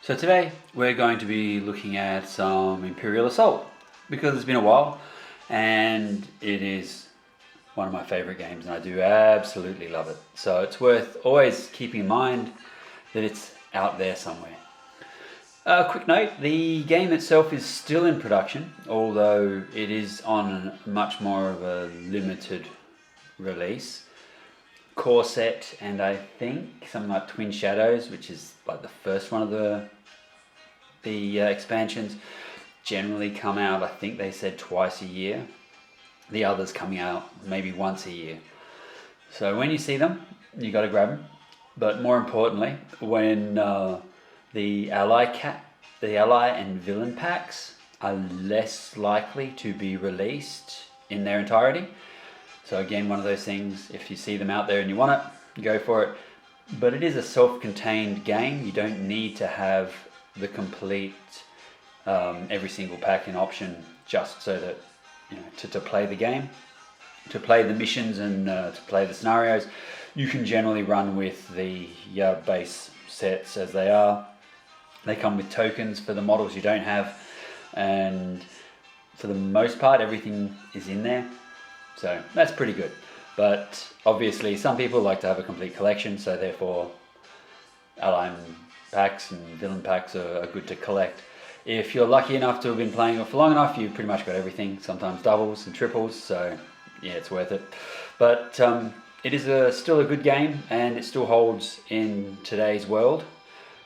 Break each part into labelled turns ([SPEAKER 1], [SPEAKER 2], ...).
[SPEAKER 1] So today we're going to be looking at some Imperial Assault because it's been a while and it is one of my favorite games and I do absolutely love it. So it's worth always keeping in mind that it's out there somewhere. Quick note, the game itself is still in production, although it is on much more of a limited release. Core set and I think something like Twin Shadows, which is like the first one of the expansions, generally come out, I think they said twice a year. The others coming out maybe once a year. So when you see them, you got to grab them. But more importantly, when the ally and villain packs are less likely to be released in their entirety. So again, one of those things, if you see them out there and you want it, go for it. But it is a self-contained game. You don't need to have the complete every single pack in option just so that, you know, to play the game, to play the missions and to play the scenarios. You can generally run with the base sets as they are. They come with tokens for the models you don't have, and for the most part everything is in there. So that's pretty good. But obviously some people like to have a complete collection, so therefore ally packs and villain packs are good to collect. If you're lucky enough to have been playing it for long enough, you've pretty much got everything, sometimes doubles and triples, so yeah, it's worth it. But it is still a good game and it still holds in today's world,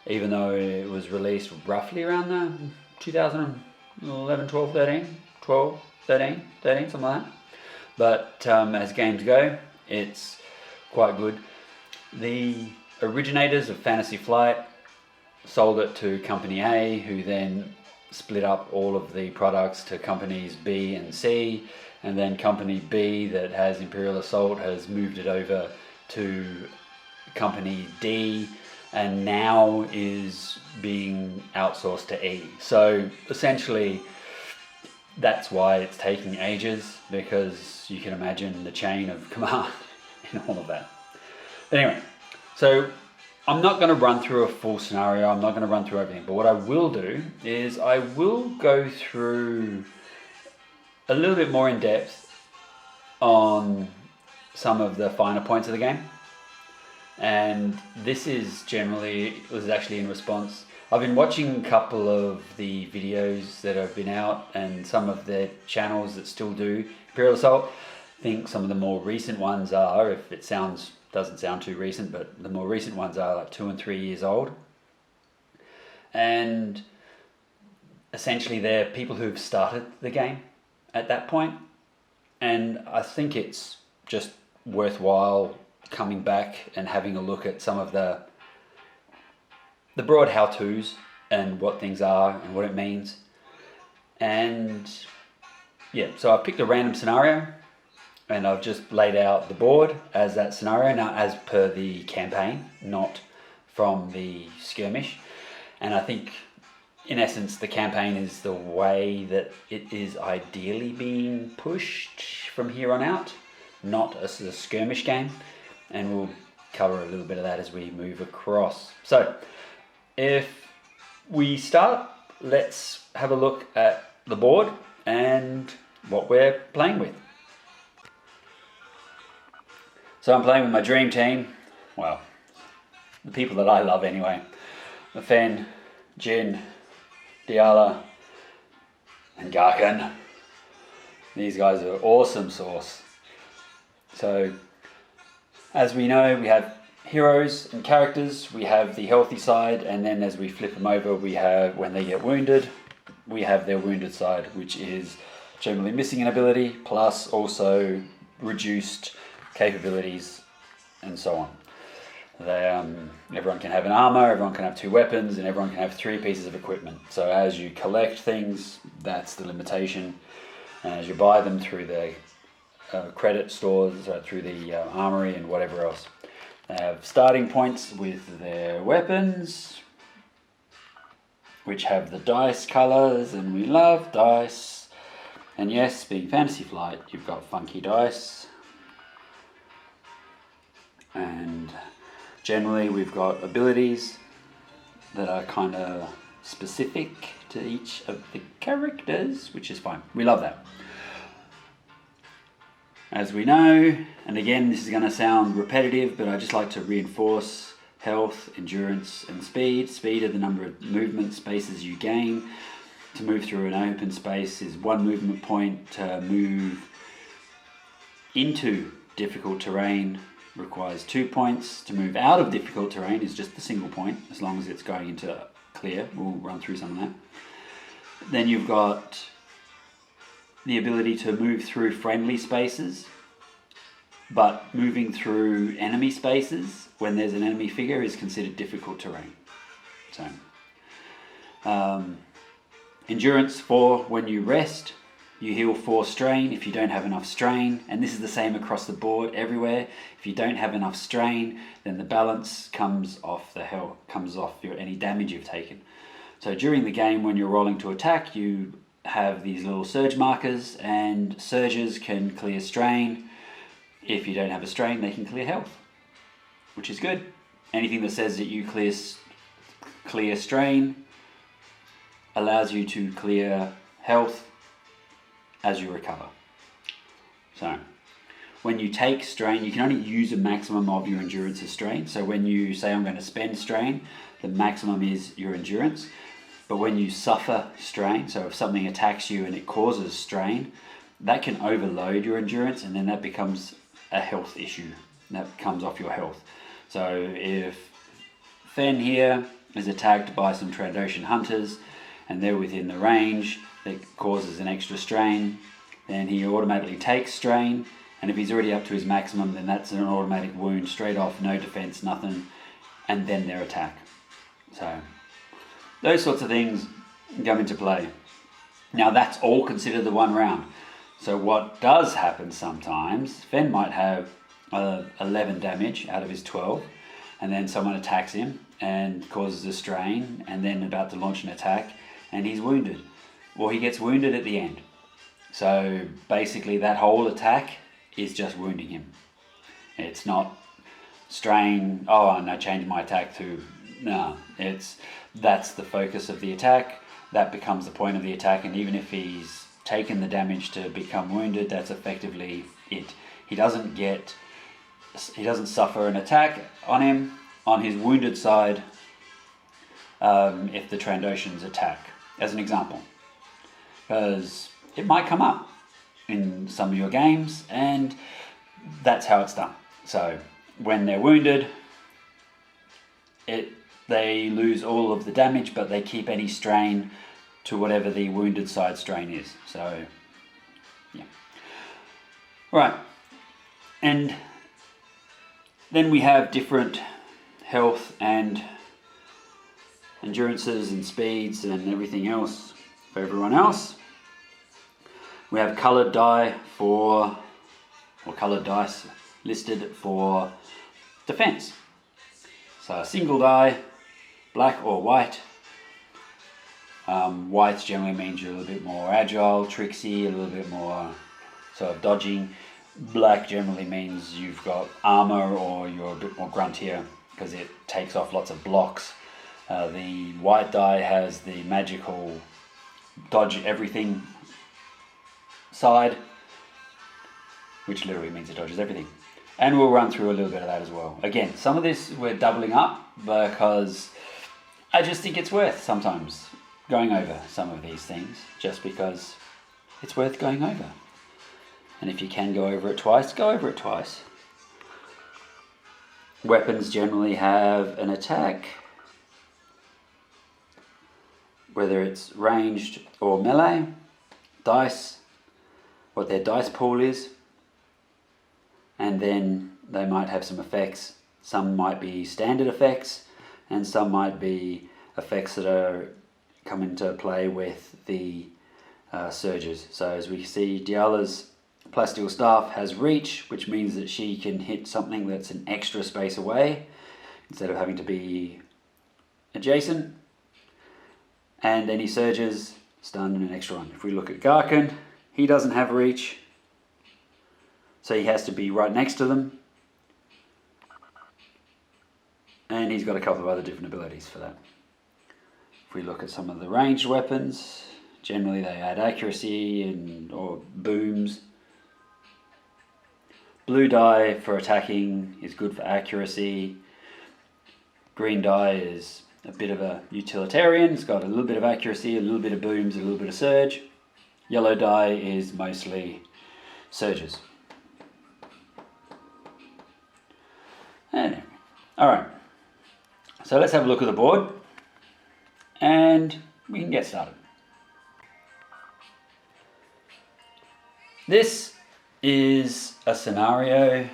[SPEAKER 1] even though it was released roughly around the 2011, 12, 13, something like that. But as games go, it's quite good. The originators of Fantasy Flight sold it to Company A, who then split up all of the products to Companies B and C, and then Company B that has Imperial Assault has moved it over to Company D, and now is being outsourced to E. So essentially that's why it's taking ages, because you can imagine the chain of command and all of that. Anyway, so I'm not going to run through a full scenario, I'm not going to run through everything, but what I will do is I will go through a little bit more in depth on some of the finer points of the game. And this is was actually in response. I've been watching a couple of the videos that have been out and some of the channels that still do Imperial Assault. I think some of the more recent ones are, if it doesn't sound too recent, but the more recent ones are like 2 and 3 years old. And essentially they're people who've started the game at that point. And I think it's just worthwhile coming back and having a look at some of the broad how-tos and what things are and what it means. And yeah, so I've picked a random scenario and I've just laid out the board as that scenario, now as per the campaign, not from the skirmish. And I think in essence the campaign is the way that it is ideally being pushed from here on out, not as a skirmish game. And we'll cover a little bit of that as we move across. So if we start, let's have a look at the board and what we're playing with. So I'm playing with my dream team, well, the people that I love anyway. Fen, Jin, Diala, and Garkan. These guys are awesome sauce. So as we know, we have heroes and characters, we have the healthy side, and then as we flip them over, we have, when they get wounded, we have their wounded side, which is generally missing an ability, plus also reduced capabilities, and so on. Everyone can have an armor, everyone can have 2 weapons, and everyone can have 3 pieces of equipment. So as you collect things, that's the limitation, and as you buy them through the credit stores, through the armory and whatever else. They have starting points with their weapons, which have the dice colours, and we love dice. And yes, being Fantasy Flight, you've got funky dice. And generally we've got abilities that are kind of specific to each of the characters, which is fine. We love that. As we know, and again, this is going to sound repetitive, but I just like to reinforce health, endurance, and speed. Speed are the number of movement spaces you gain. To move through an open space is 1 movement point. To move into difficult terrain requires 2 points. To move out of difficult terrain is just the single point, as long as it's going into clear. We'll run through some of that. Then you've got the ability to move through friendly spaces, but moving through enemy spaces when there's an enemy figure is considered difficult terrain. So, endurance 4 when you rest. You heal 4 strain if you don't have enough strain, and this is the same across the board everywhere. If you don't have enough strain, then the balance comes off any damage you've taken. So during the game, when you're rolling to attack, you have these little surge markers, and surges can clear strain. If you don't have a strain, they can clear health, which is good. Anything that says that you clear strain allows you to clear health as you recover. So when you take strain, you can only use a maximum of your endurance as strain. So when you say I'm going to spend strain, the maximum is your endurance. But when you suffer strain, so if something attacks you and it causes strain, that can overload your endurance, and then that becomes a health issue. That comes off your health. So if Fen here is attacked by some Trandoshan hunters and they're within the range that causes an extra strain, then he automatically takes strain, and if he's already up to his maximum, then that's an automatic wound straight off, no defense, nothing, and then their attack. So those sorts of things come into play. Now that's all considered the 1 round. So what does happen sometimes, Fen might have 11 damage out of his 12, and then someone attacks him and causes a strain, and then about to launch an attack, and he's wounded. Or he gets wounded at the end. So basically that whole attack is just wounding him. It's not strain, oh, and I changed my attack to, no, that's the focus of the attack. That becomes the point of the attack, and even if he's taken the damage to become wounded, that's effectively it. He doesn't suffer an attack on him, on his wounded side, if the Trandoshans attack, as an example. Because it might come up in some of your games, and that's how it's done. So when they're wounded, they lose all of the damage, but they keep any strain to whatever the wounded side strain is. So, yeah. Right. And then we have different health and endurances and speeds and everything else for everyone else. We have coloured dice listed for defense. So a single die, black or white. White generally means you're a little bit more agile, tricksy, a little bit more sort of dodging. Black generally means you've got armor or you're a bit more gruntier because it takes off lots of blocks. The white die has the magical dodge everything side, which literally means it dodges everything. And we'll run through a little bit of that as well. Again, some of this we're doubling up because I just think it's worth sometimes going over some of these things, just because it's worth going over. And if you can go over it twice, go over it twice. Weapons generally have an attack, whether it's ranged or melee. Dice, what their dice pool is, and then they might have some effects. Some might be standard effects, and some might be effects that come into play with the surges. So as we see, Diala's plasteel staff has reach, which means that she can hit something that's an extra space away instead of having to be adjacent. And any surges, stun and an extra one. If we look at Garkin, he doesn't have reach, so he has to be right next to them. And he's got a couple of other different abilities for that. we look at some of the ranged weapons, generally they add accuracy or booms. Blue die for attacking is good for accuracy. Green die is a bit of a utilitarian. It's got a little bit of accuracy, a little bit of booms, a little bit of surge. Yellow die is mostly surges. Anyway, alright. So let's have a look at the board and we can get started. This is a scenario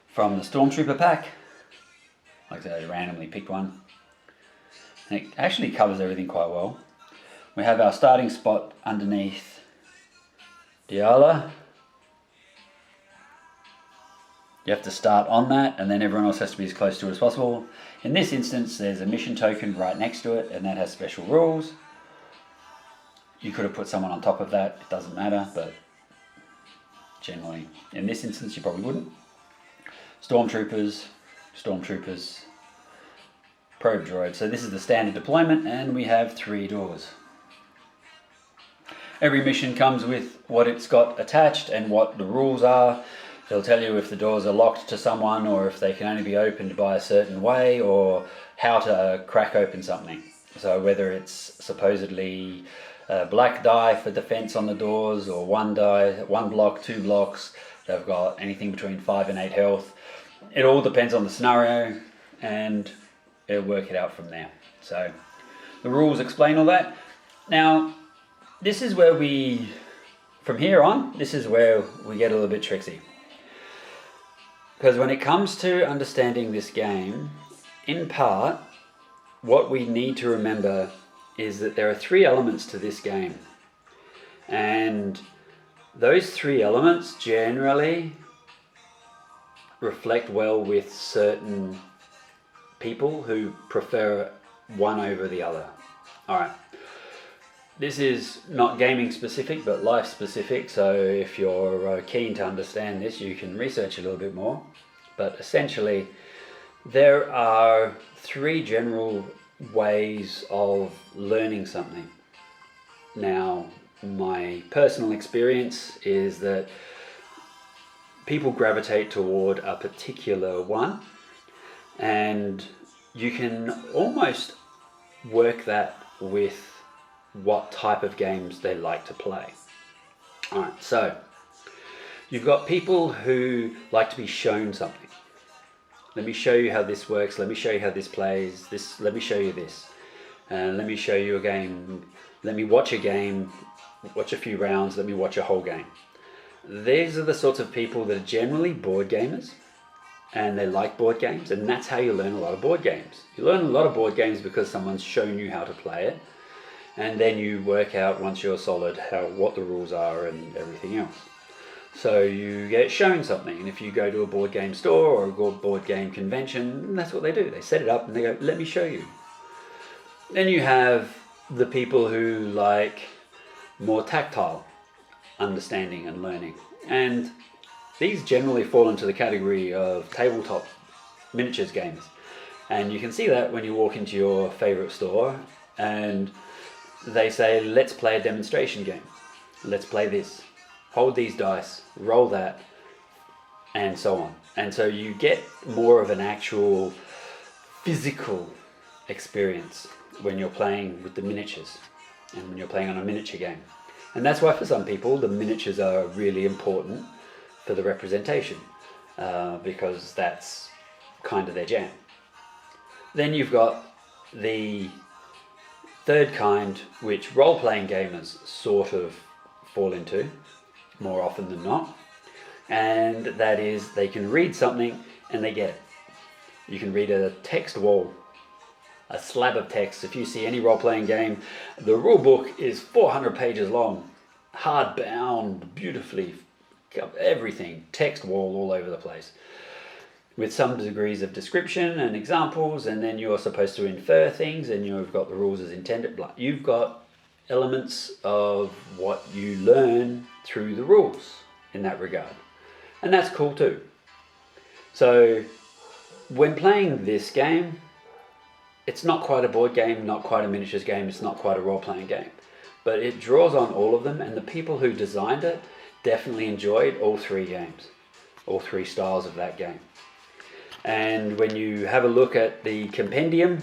[SPEAKER 1] from the Stormtrooper pack. Like I said, I randomly picked one. And it actually covers everything quite well. We have our starting spot underneath Diala. You have to start on that, and then everyone else has to be as close to it as possible. In this instance, there's a mission token right next to it, and that has special rules. You could have put someone on top of that, it doesn't matter, but generally, in this instance, you probably wouldn't. Stormtroopers, probe droid. So this is the standard deployment, and we have 3 doors. Every mission comes with what it's got attached and what the rules are. They'll tell you if the doors are locked to someone, or if they can only be opened by a certain way, or how to crack open something. So whether it's supposedly black die for defense on the doors, or 1 die, 1 block, 2 blocks. They've got anything between 5 and 8 health. It all depends on the scenario, and it'll work it out from there. So the rules explain all that. Now, this is where from here on, this is where we get a little bit tricksy. Because when it comes to understanding this game, in part, what we need to remember is that there are 3 elements to this game. And those 3 elements generally reflect well with certain people who prefer one over the other. Alright. This is not gaming specific, but life specific, so if you're keen to understand this, you can research a little bit more. But essentially, there are 3 general ways of learning something. Now, my personal experience is that people gravitate toward a particular one, and you can almost work that with what type of games they like to play. Alright, so you've got people who like to be shown something. Let me show you how this works, let me show you how this plays, let me show you this. Let me show you a game, let me watch a game, watch a few rounds, let me watch a whole game. These are the sorts of people that are generally board gamers, and they like board games, and that's how you learn a lot of board games. You learn a lot of board games because someone's shown you how to play it, and then you work out, once you're solid, what the rules are and everything else. So you get shown something, and if you go to a board game store or a board game convention, that's what they do. They set it up and they go, let me show you. Then you have the people who like more tactile understanding and learning. And these generally fall into the category of tabletop miniatures games. And you can see that when you walk into your favorite store and they say, let's play a demonstration game. Let's play this. Hold these dice, roll that, and so on. And so you get more of an actual physical experience when you're playing with the miniatures and when you're playing on a miniature game. And that's why for some people the miniatures are really important for the representation, because that's kind of their jam. Then you've got the third kind, which role-playing gamers sort of fall into more often than not, and that is they can read something and they get it. You can read a text wall, a slab of text. If you see any role-playing game, the rule book is 400 pages long, hard-bound, beautifully, everything, text wall all over the place, with some degrees of description and examples, and then you're supposed to infer things, and you've got the rules as intended. You've got elements of what you learn through the rules in that regard, and that's cool too. So when playing this game, it's not quite a board game, not quite a miniatures game, it's not quite a role-playing game. But it draws on all of them, and the people who designed it definitely enjoyed all three games, all three styles of that game. And when you have a look at the compendium,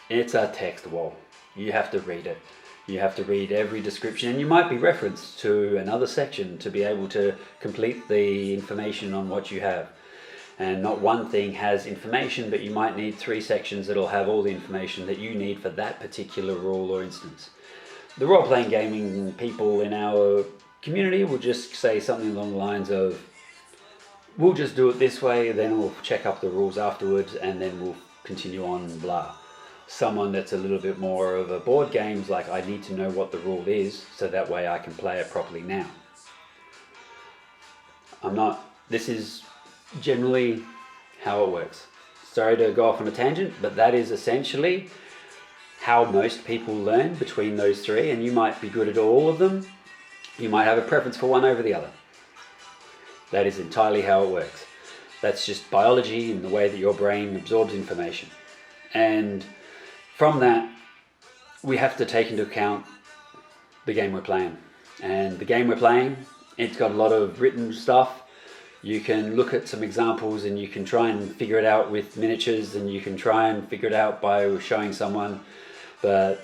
[SPEAKER 1] it's a text wall. You have to read it. You have to read every description, and you might be referenced to another section to be able to complete the information on what you have. And not one thing has information, but you might need 3 sections that'll have all the information that you need for that particular rule or instance. The role-playing gaming people in our community will just say something along the lines of, we'll just do it this way, then we'll check up the rules afterwards, and then we'll continue on, blah. Someone that's a little bit more of a board game's like, I need to know what the rule is, so that way I can play it properly now. This is generally how it works. Sorry to go off on a tangent, but that is essentially how most people learn between those 3, and you might be good at all of them. You might have a preference for one over the other. That is entirely how it works. That's just biology and the way that your brain absorbs information. And from that, we have to take into account the game we're playing. And the game we're playing, it's got a lot of written stuff. You can look at some examples and you can try and figure it out with miniatures, and you can try and figure it out by showing someone, but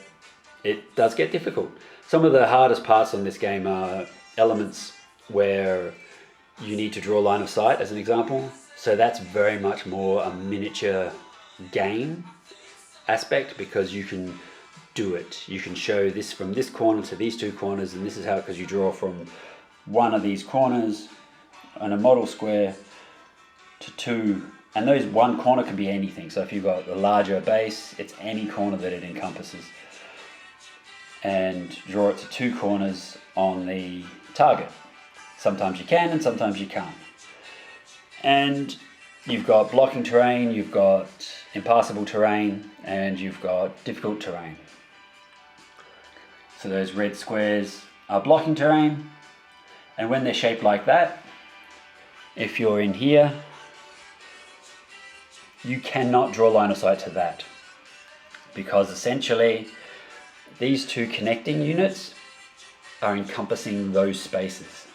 [SPEAKER 1] it does get difficult. Some of the hardest parts on this game are elements where you need to draw line of sight, as an example. So that's very much more a miniature game aspect, because you can do it. You can show this from this corner to these 2 corners, and this is how, because you draw from one of these corners on a model square to 2, and those one corner can be anything. So if you've got a larger base, it's any corner that it encompasses, and draw it to 2 corners on the target. Sometimes you can and sometimes you can't. And you've got blocking terrain, you've got impassable terrain, and you've got difficult terrain. So those red squares are blocking terrain, and when they're shaped like that, if you're in here, you cannot draw line of sight to that, because essentially these 2 connecting units are encompassing those spaces.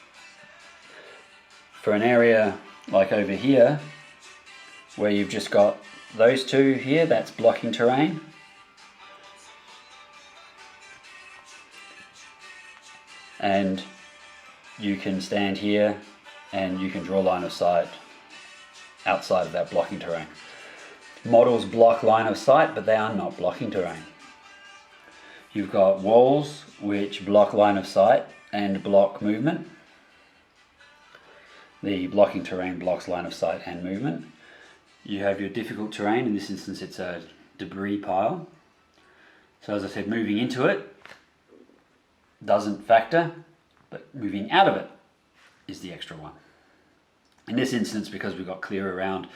[SPEAKER 1] For an area like over here, where you've just got those 2 here, that's blocking terrain. And you can stand here and you can draw line of sight outside of that blocking terrain. Models block line of sight, but they are not blocking terrain. You've got walls which block line of sight and block movement. The blocking terrain blocks line of sight and movement. You have your difficult terrain. In this instance, it's a debris pile. So as I said, moving into it doesn't factor, but moving out of it is the extra one. In this instance, because we've got clear around,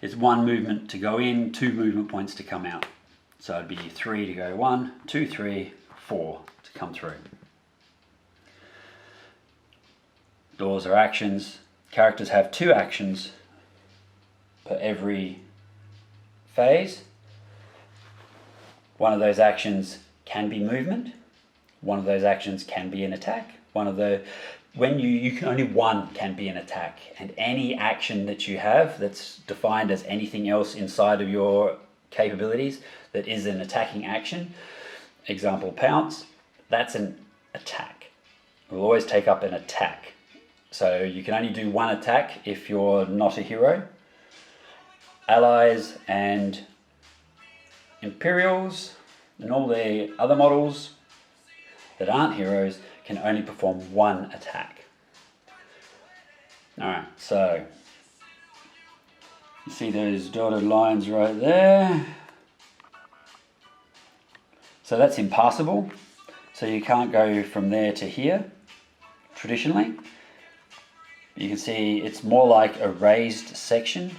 [SPEAKER 1] it's 1 movement to go in, 2 movement points to come out. So it'd be 3 to go 1, 2, 3, 4 to come through. Doors are actions. Characters have 2 actions per every phase. One of those actions can be movement. One of those actions can be an attack. Only one can be an attack, and any action that you have that's defined as anything else inside of your capabilities that is an attacking action, example pounce, that's an attack. We'll always take up an attack. So you can only do 1 attack if you're not a hero. Allies and Imperials and all the other models that aren't heroes can only perform 1 attack. Alright, so you see those dotted lines right there. So that's impassable. So you can't go from there to here, traditionally. You can see it's more like a raised section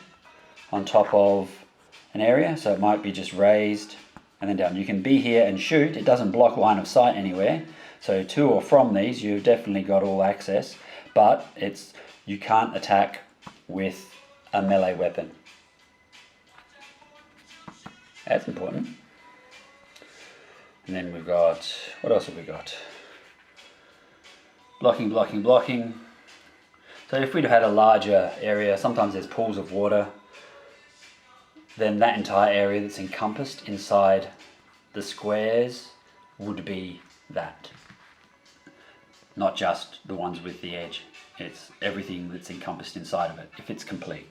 [SPEAKER 1] on top of an area. So it might be just raised and then down. You can be here and shoot. It doesn't block line of sight anywhere. So to or from these, you've definitely got all access, but you can't attack with a melee weapon. That's important. And then we've got, what else have we got? Blocking, blocking, blocking. So if we'd had a larger area, sometimes there's pools of water, then that entire area that's encompassed inside the squares would be that. Not just the ones with the edge. It's everything that's encompassed inside of it, if it's complete.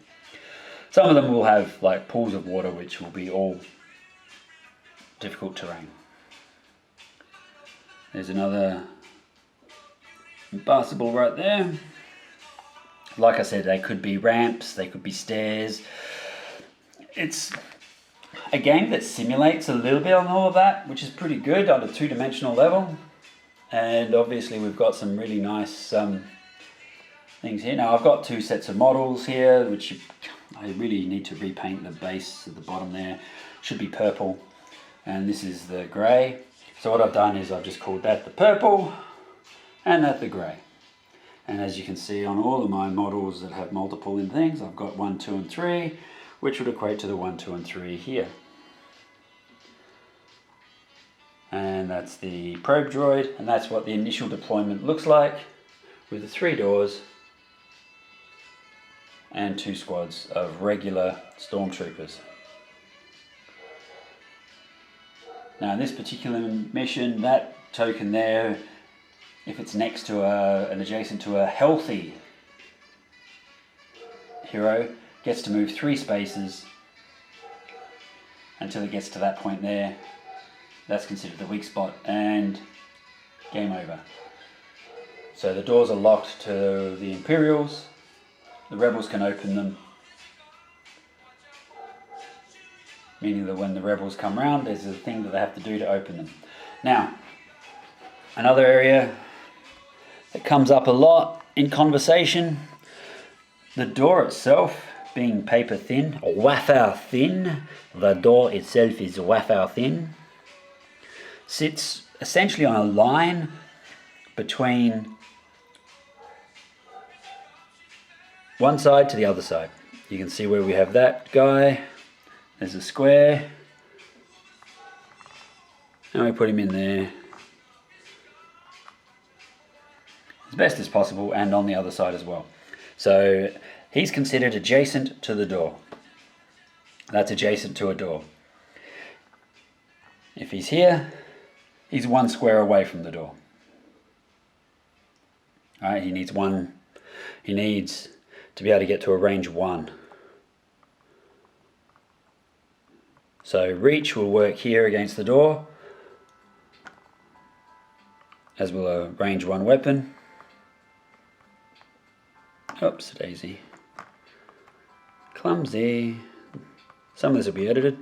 [SPEAKER 1] Some of them will have like pools of water, which will be all difficult terrain. There's another impassable right there. Like I said, they could be ramps, they could be stairs. It's a game that simulates a little bit on all of that, which is pretty good on a two-dimensional level. And obviously we've got some really nice things here. Now I've got two sets of models here, which I really need to repaint the base at the bottom there. Should be purple, and this is the grey. So what I've done is I've just called that the purple and that the grey. And as you can see on all of my models that have multiple in things, I've got 1, 2 and 3, which would equate to the 1, 2 and 3 here. And that's the probe droid, and that's what the initial deployment looks like with the 3 doors and 2 squads of regular stormtroopers. Now in this particular mission, that token there, if it's next to and adjacent to a healthy hero, gets to move 3 spaces until it gets to that point there. That's considered the weak spot, and game over. So the doors are locked to the Imperials. The Rebels can open them, meaning that when the Rebels come round, there's a thing that they have to do to open them. Now, another area that comes up a lot in conversation, the door itself being paper thin, or wafer thin, the door itself is wafer thin, sits essentially on a line between one side to the other side. You can see where we have that guy, there's a square, and we put him in there as best as possible, and on the other side as well. So he's considered adjacent to the door. That's adjacent to a door. If he's here, he's 1 square away from the door. Alright, he needs to be able to get to a range 1. So reach will work here against the door, as will a range 1 weapon. Oops, daisy. Clumsy. Some of this will be edited.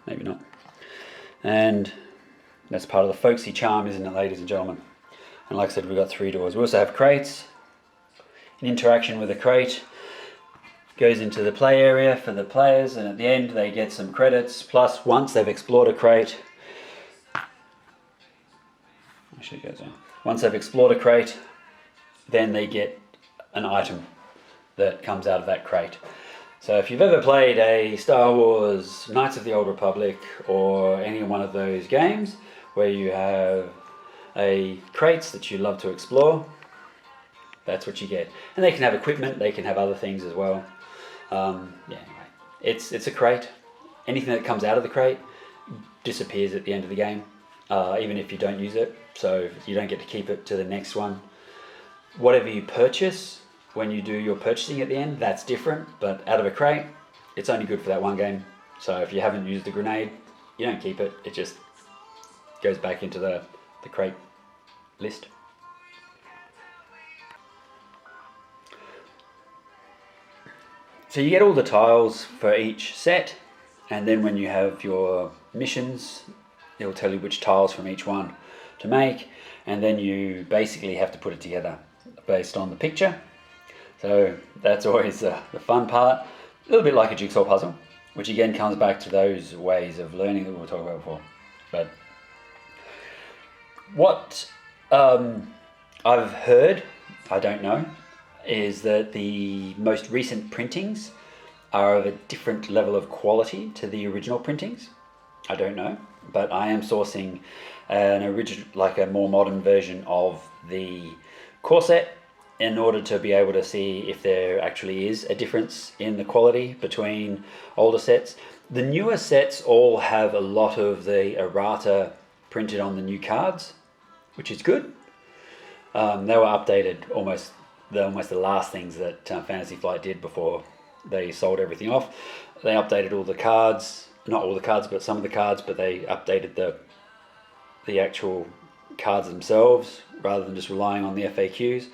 [SPEAKER 1] Maybe not. And that's part of the folksy charm, isn't it, ladies and gentlemen? And like I said, we've got 3 doors. We also have crates. An interaction with a crate goes into the play area for the players, and at the end they get some credits. Plus, once they've explored a crate, once they've explored a crate, then they get an item that comes out of that crate. So if you've ever played a Star Wars Knights of the Old Republic or any one of those games where you have crates that you love to explore, that's what you get. And they can have equipment, they can have other things as well. Anyway, it's a crate. Anything that comes out of the crate disappears at the end of the game, even if you don't use it. So you don't get to keep it to the next one. Whatever you purchase, when you do your purchasing at the end, that's different, but out of a crate, it's only good for that one game. So if you haven't used the grenade, you don't keep it, it just goes back into the crate list. So you get all the tiles for each set, and then when you have your missions, it'll tell you which tiles from each one to make, and then you basically have to put it together based on the picture. So that's always the fun part. A little bit like a jigsaw puzzle, which again comes back to those ways of learning that we were talking about before. But what I've heard, I don't know, is that the most recent printings are of a different level of quality to the original printings. I don't know, but I am sourcing an original, like a more modern version of the core set in order to be able to see if there actually is a difference in the quality between older sets. The newer sets all have a lot of the errata printed on the new cards, which is good. They were updated almost the last things that Fantasy Flight did before they sold everything off. They updated all the cards, not all the cards, but some of the cards, but they updated the actual cards themselves rather than just relying on the FAQs.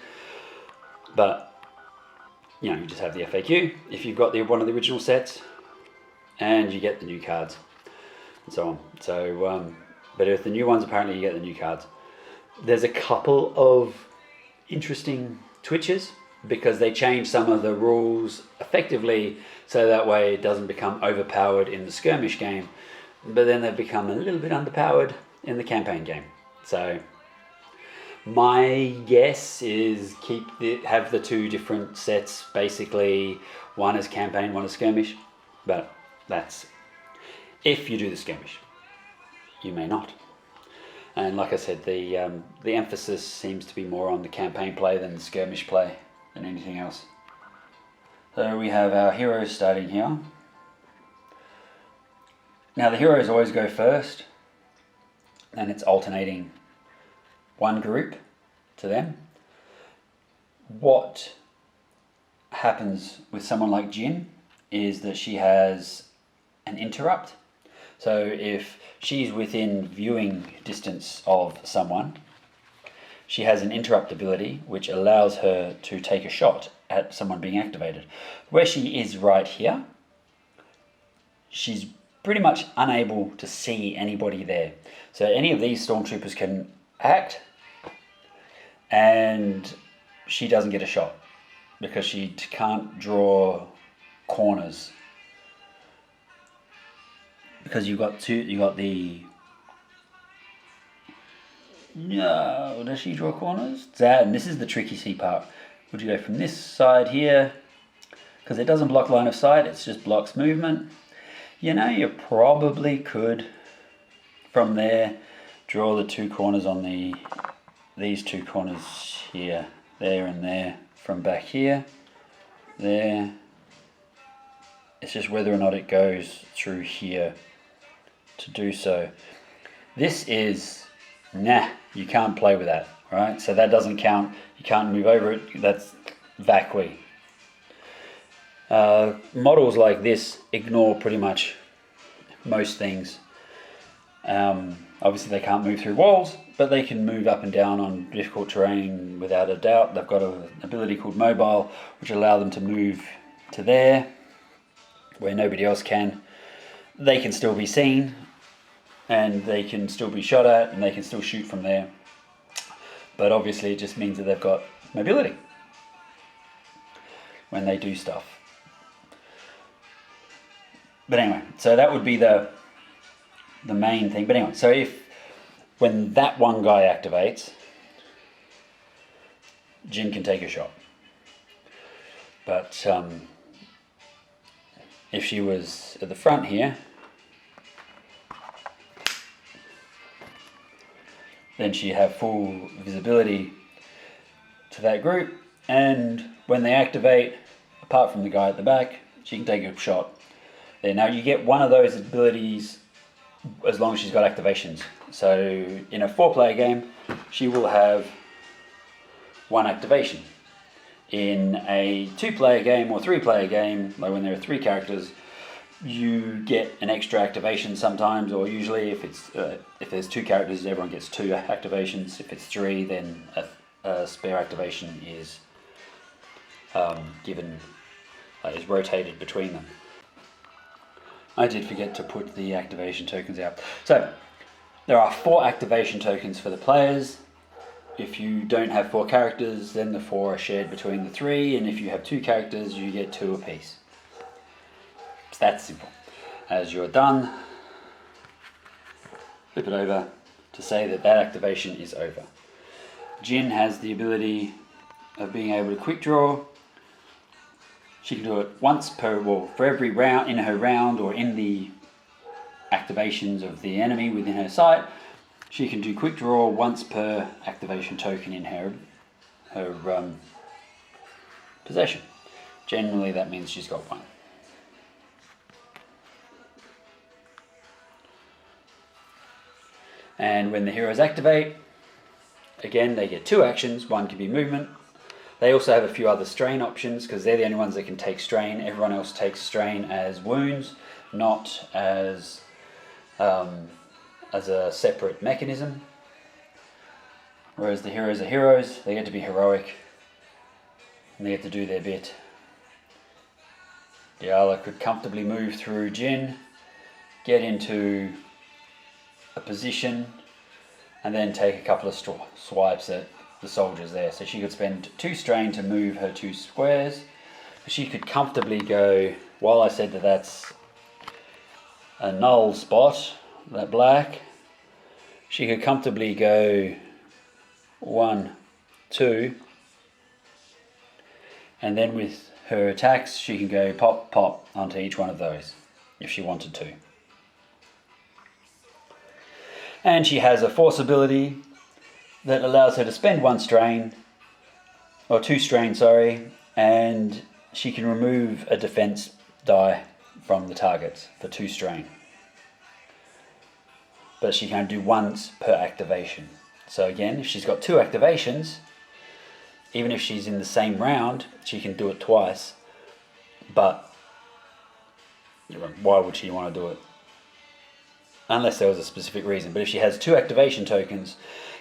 [SPEAKER 1] But you know, you just have the FAQ if you've got one of the original sets, and you get the new cards and so on. So, but if the new ones, apparently you get the new cards. There's a couple of interesting twitches because they change some of the rules effectively so that way it doesn't become overpowered in the skirmish game, but then they've become a little bit underpowered in the campaign game. So my guess is have the two different sets, basically one is campaign, one is skirmish, but that's if you do the skirmish. You may not. And like I said, the emphasis seems to be more on the campaign play than the skirmish play than anything else. So we have our heroes starting here. Now the heroes always go first, and it's alternating one group to them. What happens with someone like Jin is that she has an interrupt. So if she's within viewing distance of someone, she has an interrupt ability which allows her to take a shot at someone being activated. Where she is right here, she's pretty much unable to see anybody there. So any of these stormtroopers can act, and she doesn't get a shot because she can't draw corners. Because you got the... No, does she draw corners? And this is the tricky part. Would you go from this side here? Because it doesn't block line of sight, it just blocks movement. You know, you probably could, from there, draw the two corners on these two corners here, there and there, from back here, there. It's just whether or not it goes through here to do so. This is, you can't play with that, right? So that doesn't count. You can't move over it. That's vacui. Models like this ignore pretty much most things. Obviously they can't move through walls, but they can move up and down on difficult terrain without a doubt. They've got an ability called mobile, which allow them to move to there where nobody else can. They can still be seen, and they can still be shot at, and they can still shoot from there. But obviously it just means that they've got mobility when they do stuff. But anyway, so that would be the main thing. But anyway, so when that one guy activates, Jin can take a shot. But if she was at the front here, then she'd have full visibility to that group, and when they activate, apart from the guy at the back, she can take a shot there. Now you get one of those abilities as long as she's got activations. So in a 4-player game, she will have one activation. In a 2-player game or 3-player game, like when there are 3 characters, you get an extra activation sometimes, or usually if there's 2 characters, everyone gets 2 activations. If it's 3, then a spare activation is given, is rotated between them. I did forget to put the activation tokens out. So there are 4 activation tokens for the players. If you don't have 4 characters, then the 4 are shared between the 3, and if you have 2 characters, you get 2 apiece. It's that simple. As you're done, flip it over to say that activation is over. Jin has the ability of being able to quick draw. She can do it once for every round, in her round, or in the activations of the enemy within her sight, she can do quick draw once per activation token in her possession. Generally that means she's got one. And when the heroes activate, again they get 2 actions. One can be movement. They also have a few other strain options because they're the only ones that can take strain. Everyone else takes strain as wounds, not as a separate mechanism. Whereas the heroes are heroes, they get to be heroic and they get to do their bit. Diala could comfortably move through Jin, get into a position, and then take a couple of swipes at the soldiers there. So she could spend 2 strain to move her 2 squares. She could comfortably go, while I said that that's a null spot, that black, she could comfortably go 1, 2, and then with her attacks she can go pop, pop onto each one of those if she wanted to. And she has a force ability that allows her to spend 1 strain, or 2 strain, sorry, and she can remove a defense die from the targets for 2 strain. But she can do once per activation. So again, if she's got 2 activations, even if she's in the same round, she can do it twice. But why would she want to do it? Unless there was a specific reason. But if she has 2 activation tokens,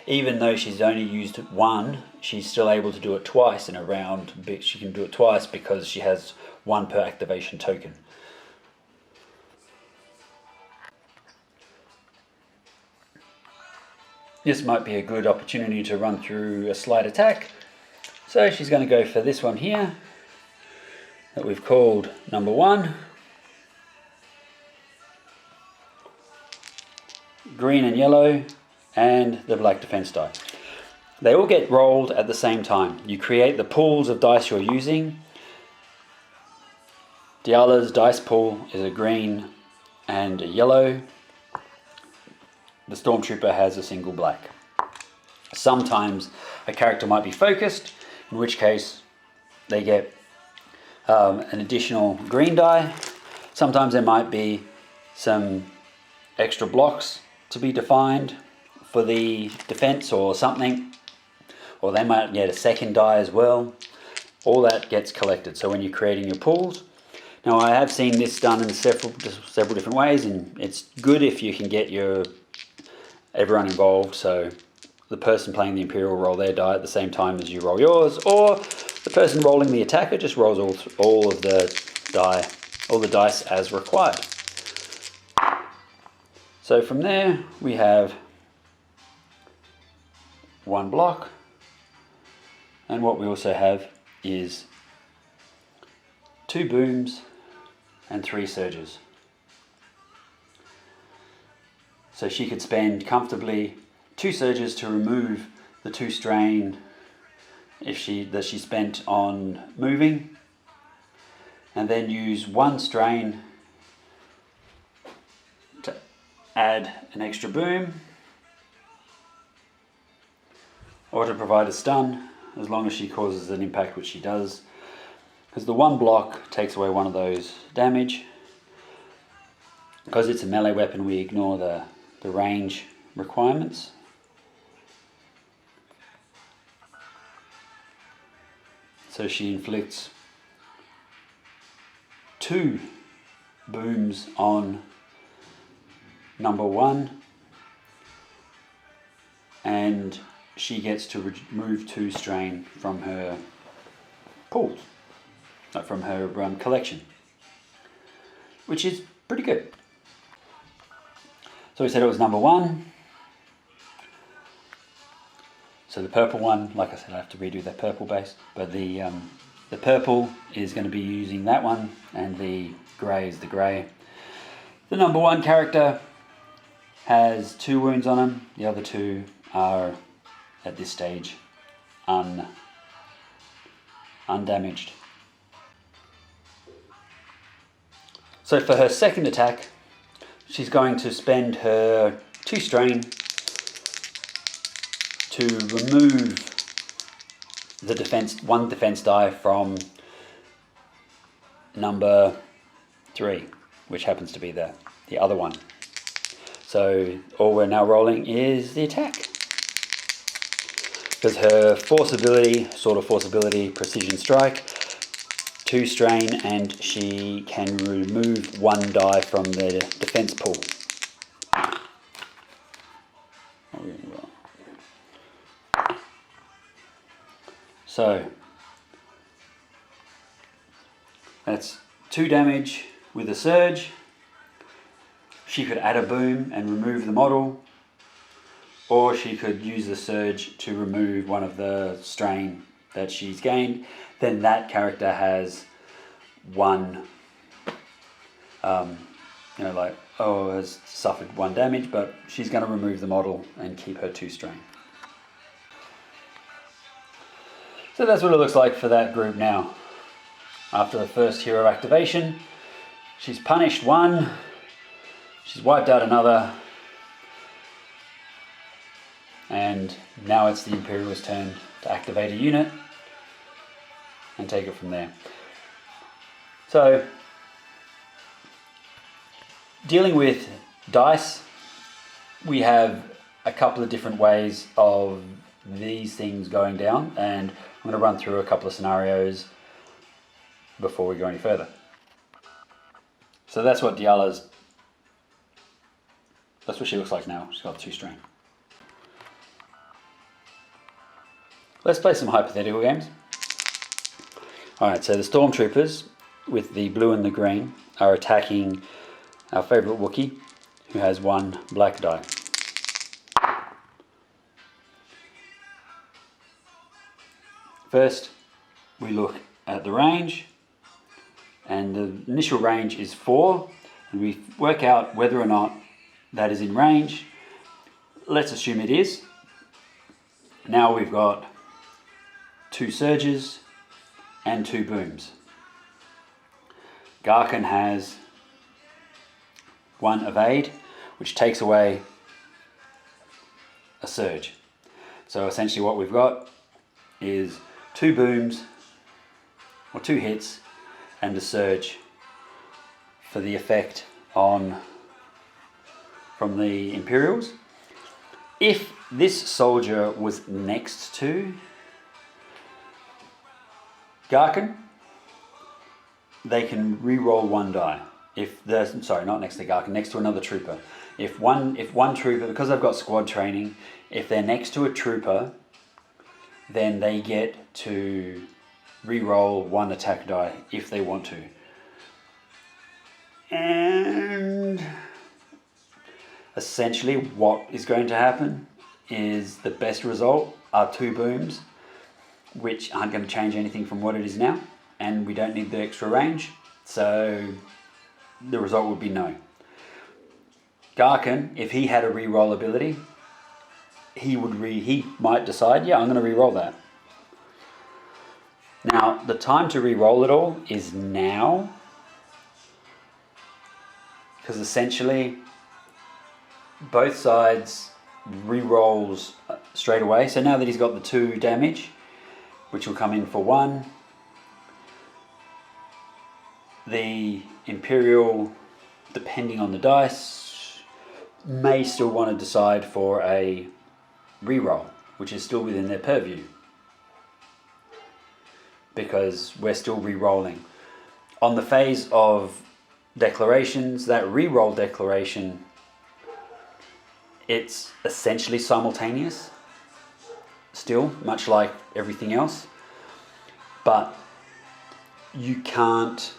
[SPEAKER 1] even though she's only used 1, she's still able to do it twice in a round. She can do it twice because she has 1 per activation token. This might be a good opportunity to run through a sleight attack. So she's going to go for this one here that we've called number 1. Green and yellow, and the black defense die. They all get rolled at the same time. You create the pools of dice you're using. Diala's dice pool is a green and a yellow. The Stormtrooper has a single black. Sometimes a character might be focused, in which case they get an additional green die. Sometimes there might be some extra blocks to be defined for the defense or something, or they might get a second die as well. All that gets collected. So when you're creating your pools, now I have seen this done in several different ways, and it's good if you can get everyone involved. So the person playing the Imperial roll their die at the same time as you roll yours, or the person rolling the attacker just rolls all of the dice as required. So from there we have 1 block, and what we also have is 2 booms and 3 surges. So she could spend comfortably 2 surges to remove the 2 strain that she spent on moving, and then use 1 strain to add an extra boom, or to provide a stun, as long as she causes an impact, which she does, because the 1 block takes away 1 of those damage. Because it's a melee weapon, we ignore the range requirements. So she inflicts 2 booms on number 1, and she gets to remove 2 strain from her pool, from her collection, which is pretty good. So we said it was number 1. So the purple one, like I said, I have to redo that purple base, but the purple is going to be using that one, and the grey is the grey. The number 1 character has 2 wounds on him. The other 2 are at this stage undamaged. So for her second attack, she's going to spend her 2 strain to remove the one defense die from number 3, which happens to be the other one. So all we're now rolling is the attack. Because her force ability, precision strike, 2 strain, and she can remove 1 die from the defense pool. So that's 2 damage with a surge. She could add a boom and remove the model, or she could use the surge to remove one of the strain that she's gained. Then that character has 1, has suffered 1 damage, but she's going to remove the model and keep her 2 strain. So that's what it looks like for that group now. After the first hero activation, she's punished 1, she's wiped out another, and now it's the Imperial's turn to activate a unit and take it from there. So, dealing with dice, we have a couple of different ways of these things going down, and I'm going to run through a couple of scenarios before we go any further. So that's what that's what she looks like now. She's got 2 strain. Let's play some hypothetical games. Alright, so the Stormtroopers with the blue and the green are attacking our favourite Wookiee, who has 1 black die. First, we look at the range, and the initial range is 4, and we work out whether or not that is in range. Let's assume it is. Now we've got 2 surges and 2 booms. Garkin has 1 evade, which takes away a surge. So essentially what we've got is 2 booms, or 2 hits, and a surge for the effect from the Imperials. If this soldier was next to Garkin, they can re-roll 1 die. Not next to Garkin, next to another trooper. If one trooper, because they've got squad training, if they're next to a trooper, then they get to re-roll 1 attack die if they want to. And essentially what is going to happen is the best result are 2 booms, which aren't going to change anything from what it is now, and we don't need the extra range, so the result would be no. Garkin, if he had a re-roll ability, he might decide, yeah, I'm going to re-roll that. Now, the time to re-roll it all is now, because essentially both sides re-rolls straight away. So now that he's got the 2 damage, which will come in for 1, the Imperial, depending on the dice, may still want to decide for a re-roll, which is still within their purview, because we're still re-rolling. On the phase of declarations, that re-roll declaration, it's essentially simultaneous still, much like everything else, but you can't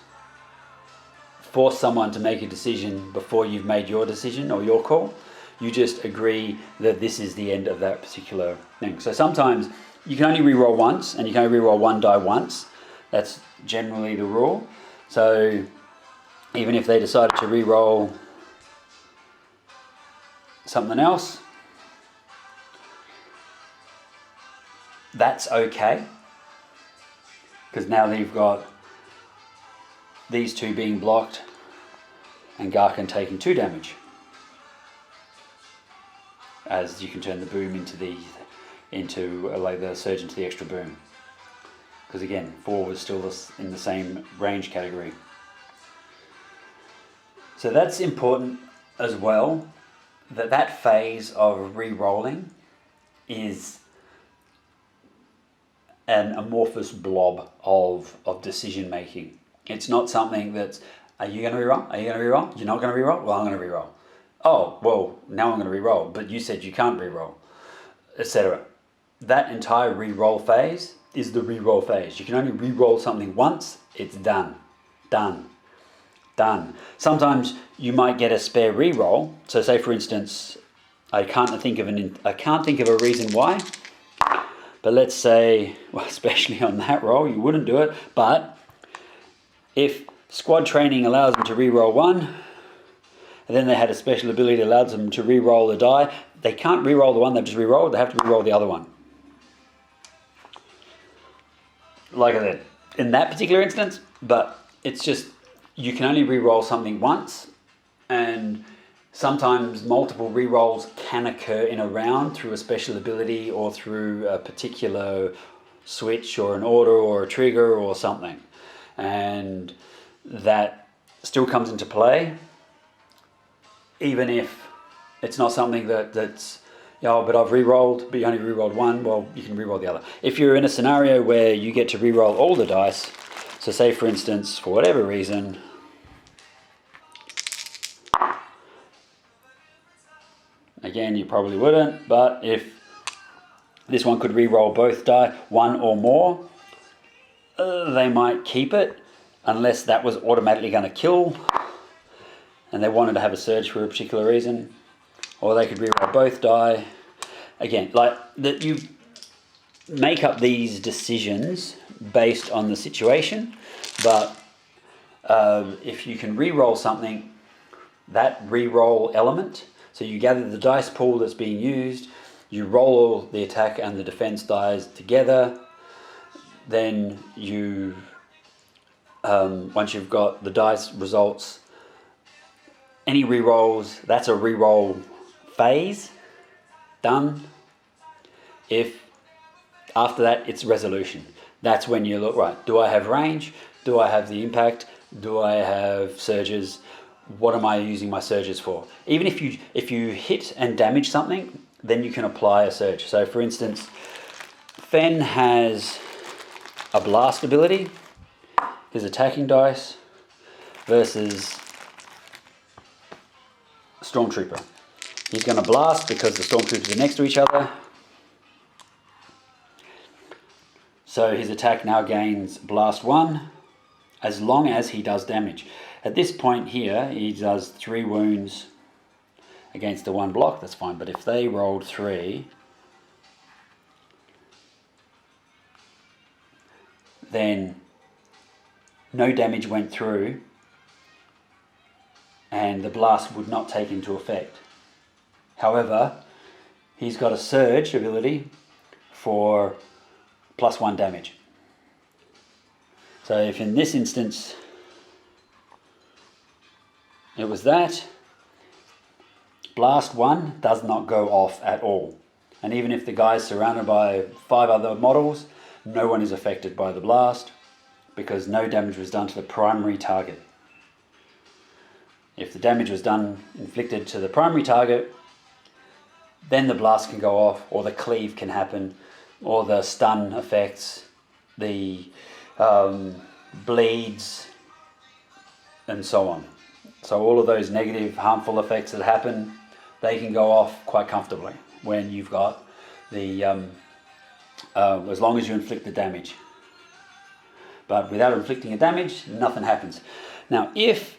[SPEAKER 1] force someone to make a decision before you've made your decision or your call. You just agree that this is the end of that particular thing. So sometimes you can only re-roll once, and you can only re-roll 1 die once. That's generally the rule. So even if they decided to re-roll something else, that's okay, because now they've got these 2 being blocked and Garkin taking 2 damage. As you can turn the boom like the surge into the extra boom. Because again, 4 was still in the same range category. So that's important as well, that phase of re-rolling is an amorphous blob of decision making. It's not something that's, are you going to re-roll? Are you going to re-roll? You're not going to re-roll? Well, I'm going to re-roll. Oh, well, now I'm going to re-roll, but you said you can't re-roll, etc. That entire re-roll phase is the re-roll phase. You can only re-roll something once, it's done. Done. Done. Sometimes you might get a spare re-roll. So say for instance, I can't think of a reason why, but let's say, well, especially on that roll, you wouldn't do it, but if squad training allows them to re-roll 1, and then they had a special ability that allows them to re-roll the die, they can't re-roll the one they've just re-rolled, they have to re-roll the other one. Like I said, in that particular instance, but it's just, you can only re-roll something once, and sometimes multiple re-rolls can occur in a round through a special ability or through a particular switch or an order or a trigger or something. And that still comes into play, even if it's not something that's, oh, but I've re-rolled, but you only re-rolled 1, well, you can re-roll the other. If you're in a scenario where you get to re-roll all the dice, so say for instance, for whatever reason, again, you probably wouldn't, but if this one could re-roll both die, 1 or more, they might keep it, unless that was automatically going to kill, and they wanted to have a surge for a particular reason, or they could re-roll both die. Again, like that, you make up these decisions based on the situation, but if you can re-roll something, that re-roll element, so you gather the dice pool that's being used, you roll the attack and the defense dice together, then you, once you've got the dice results, any re-rolls, that's a re-roll phase, done. If after that it's resolution, that's when you look, right, do I have range? Do I have the impact? Do I have surges? What am I using my surges for? Even if you hit and damage something, then you can apply a surge. So for instance, Fen has a blast ability, his attacking dice, versus Stormtrooper. He's going to blast because the Stormtroopers are next to each other. So his attack now gains blast 1, as long as he does damage. At this point here, he does 3 wounds against the 1 block, that's fine. But if they rolled 3, then no damage went through, and the blast would not take into effect. However, he's got a surge ability for +1 damage. So if in this instance it was that, blast 1 does not go off at all. And even if the guy's surrounded by 5 other models, no one is affected by the blast because no damage was done to the primary target. If the damage was inflicted to the primary target, then the blast can go off, or the cleave can happen, or the stun effects, the bleeds, and so on. So all of those negative, harmful effects that happen, they can go off quite comfortably when you've got the, as long as you inflict the damage. But without inflicting a damage, nothing happens. Now, if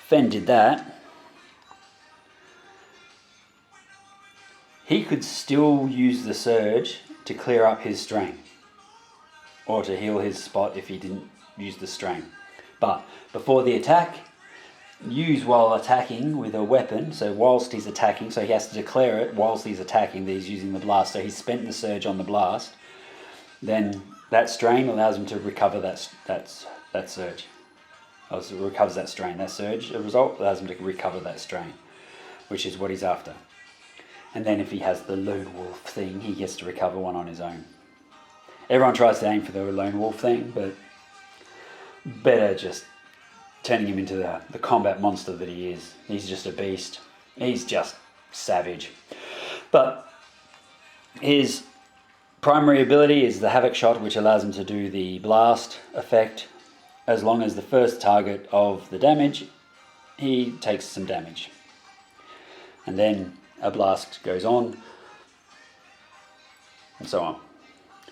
[SPEAKER 1] Fen did that, he could still use the surge to clear up his strain, or to heal his spot if he didn't use the strain. But before the attack, use while attacking with a weapon, so whilst he's attacking, so he has to declare it whilst he's attacking that he's using the blast, so he's spent the surge on the blast, then that strain allows him to recover that surge. Also recovers that strain. That surge, a result allows him to recover that strain, which is what he's after. And then if he has the lone wolf thing, he gets to recover one on his own. Everyone tries to aim for the lone wolf thing, but better just turning him into the combat monster that he is. He's just a beast. He's just savage. But his primary ability is the Havoc Shot, which allows him to do the blast effect. As long as the first target of the damage, he takes some damage. And then a blast goes on, and so on.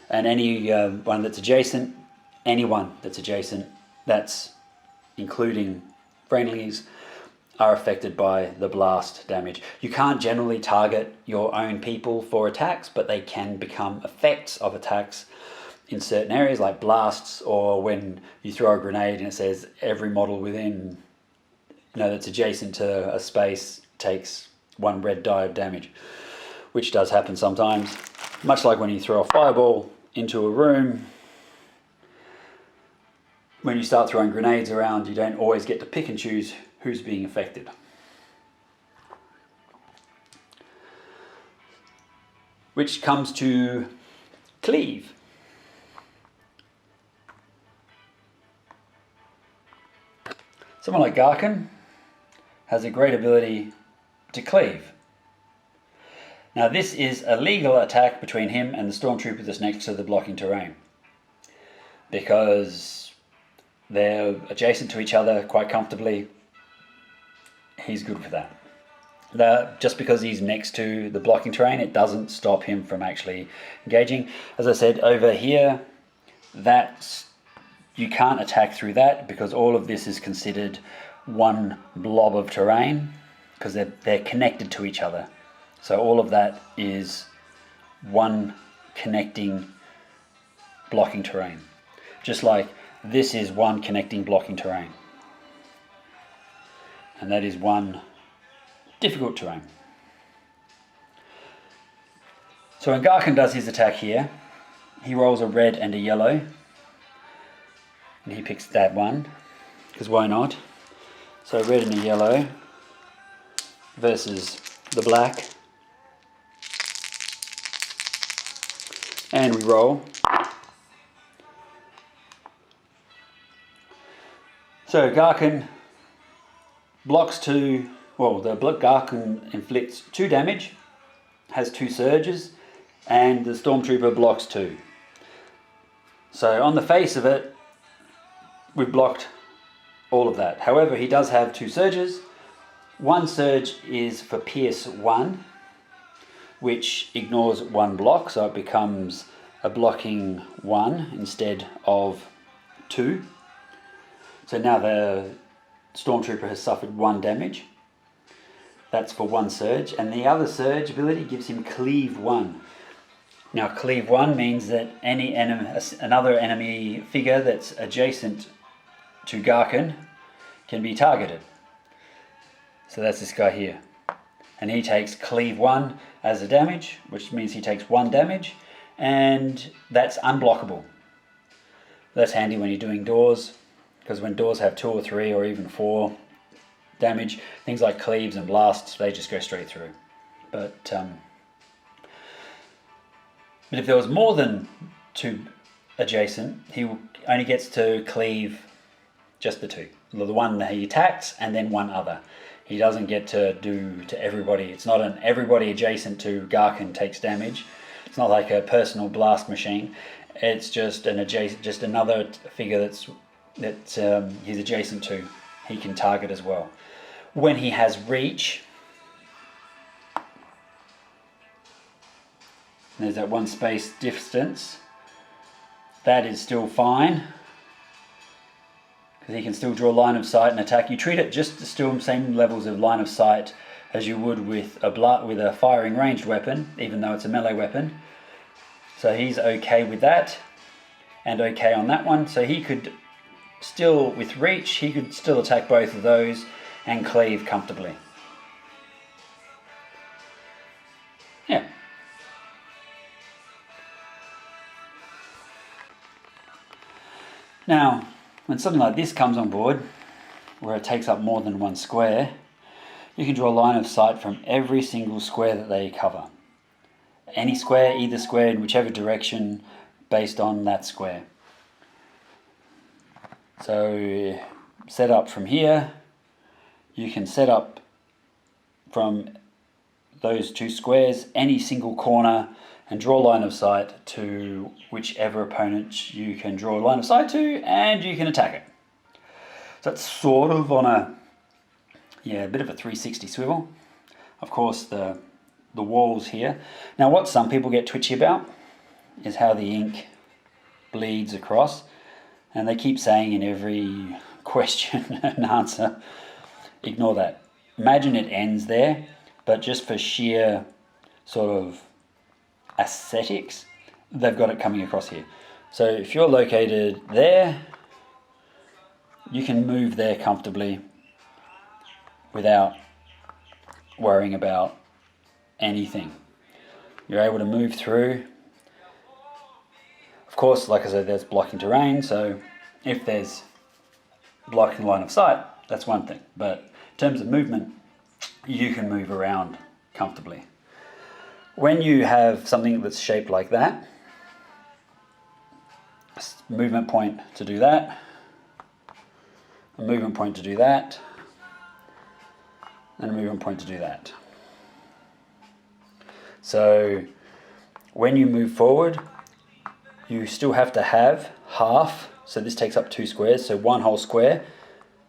[SPEAKER 1] And anyone that's adjacent, that's including friendlies, are affected by the blast damage. You can't generally target your own people for attacks, but they can become effects of attacks in certain areas, like blasts, or when you throw a grenade and it says every model within, that's adjacent to a space takes 1 red die of damage, which does happen sometimes. Much like when you throw a fireball into a room, when you start throwing grenades around, you don't always get to pick and choose who's being affected. Which comes to cleave. Someone like Garkin has a great ability to cleave. Now this is a legal attack between him and the stormtrooper that's next to the blocking terrain, because they're adjacent to each other quite comfortably. He's good for that. Just because he's next to the blocking terrain, it doesn't stop him from actually engaging. As I said, over here, you can't attack through that, because all of this is considered one blob of terrain, because they're connected to each other. So all of that is one connecting blocking terrain. Just like this is one connecting blocking terrain. And that is one difficult terrain. So when Garkin does his attack here, he rolls a red and a yellow. And he picks that one, because why not? So red and a yellow versus the black. And we roll. So Garkin blocks the Garkin inflicts 2 damage, has 2 surges, and the Stormtrooper blocks 2. So on the face of it, we've blocked all of that. However, he does have 2 surges. One surge is for Pierce 1, which ignores 1 block, so it becomes a blocking 1 instead of 2. So now the Stormtrooper has suffered 1 damage. That's for 1 surge, and the other surge ability gives him Cleave 1. Now Cleave 1 means that another enemy figure that's adjacent to Garkin can be targeted. So that's this guy here. And he takes Cleave 1 as a damage, which means he takes 1 damage, and that's unblockable. That's handy when you're doing doors, because when doors have 2 or 3 or even 4 damage, things like cleaves and blasts, they just go straight through. But if there was more than 2 adjacent, he only gets to cleave just the 2. The one that he attacks and then 1 other. He doesn't get to do to everybody. It's not an everybody adjacent to Garkin takes damage. It's not like a personal blast machine. It's just another figure that he's adjacent to. He can target as well. When he has reach, there's that 1 space distance. That is still fine, because he can still draw line of sight and attack. You treat it just still the same levels of line of sight as you would with a firing ranged weapon, even though it's a melee weapon. So he's okay with that, and okay on that one. So he could still, with reach, he could still attack both of those and cleave comfortably. Yeah. Now, when something like this comes on board, where it takes up more than one square, you can draw a line of sight from every single square that they cover. Any square, either square, in whichever direction based on that square. So set up from here, you can set up from those two squares any single corner and draw a line of sight to whichever opponent you can draw a line of sight to, and you can attack it. So it's sort of on a bit of a 360 swivel. Of course, the walls here. Now, what some people get twitchy about is how the ink bleeds across, and they keep saying in every question and answer, ignore that. Imagine it ends there, but just for sheer sort of aesthetics, they've got it coming across here. So if you're located there, you can move there comfortably without worrying about anything. You're able to move through. Of course, like I said, there's blocking terrain, so if there's blocking line of sight, that's one thing. But in terms of movement, you can move around comfortably. When you have something that's shaped like that, movement point to do that, a movement point to do that, and a movement point to do that. So when you move forward, you still have to have half, so this takes up two squares, so one whole square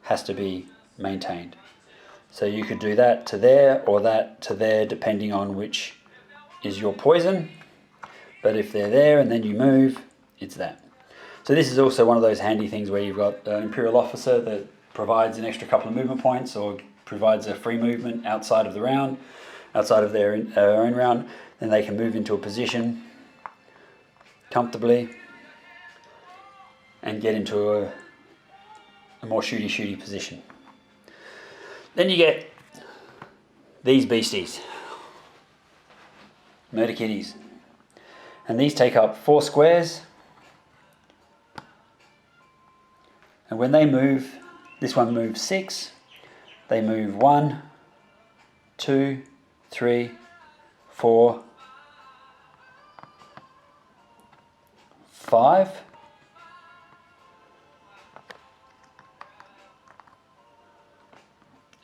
[SPEAKER 1] has to be maintained. So you could do that to there or that to there, depending on which is your poison. But if they're there and then you move, it's that. So this is also one of those handy things where you've got an Imperial Officer that provides an extra couple of movement points or provides a free movement outside of the round, outside of their own round. Then they can move into a position comfortably and get into a more shooty position. Then you get these beasties, Murder Kitties, and these take up 4 squares, and when they move, this one moves 6, they move 1, 2, 3, 4, 5,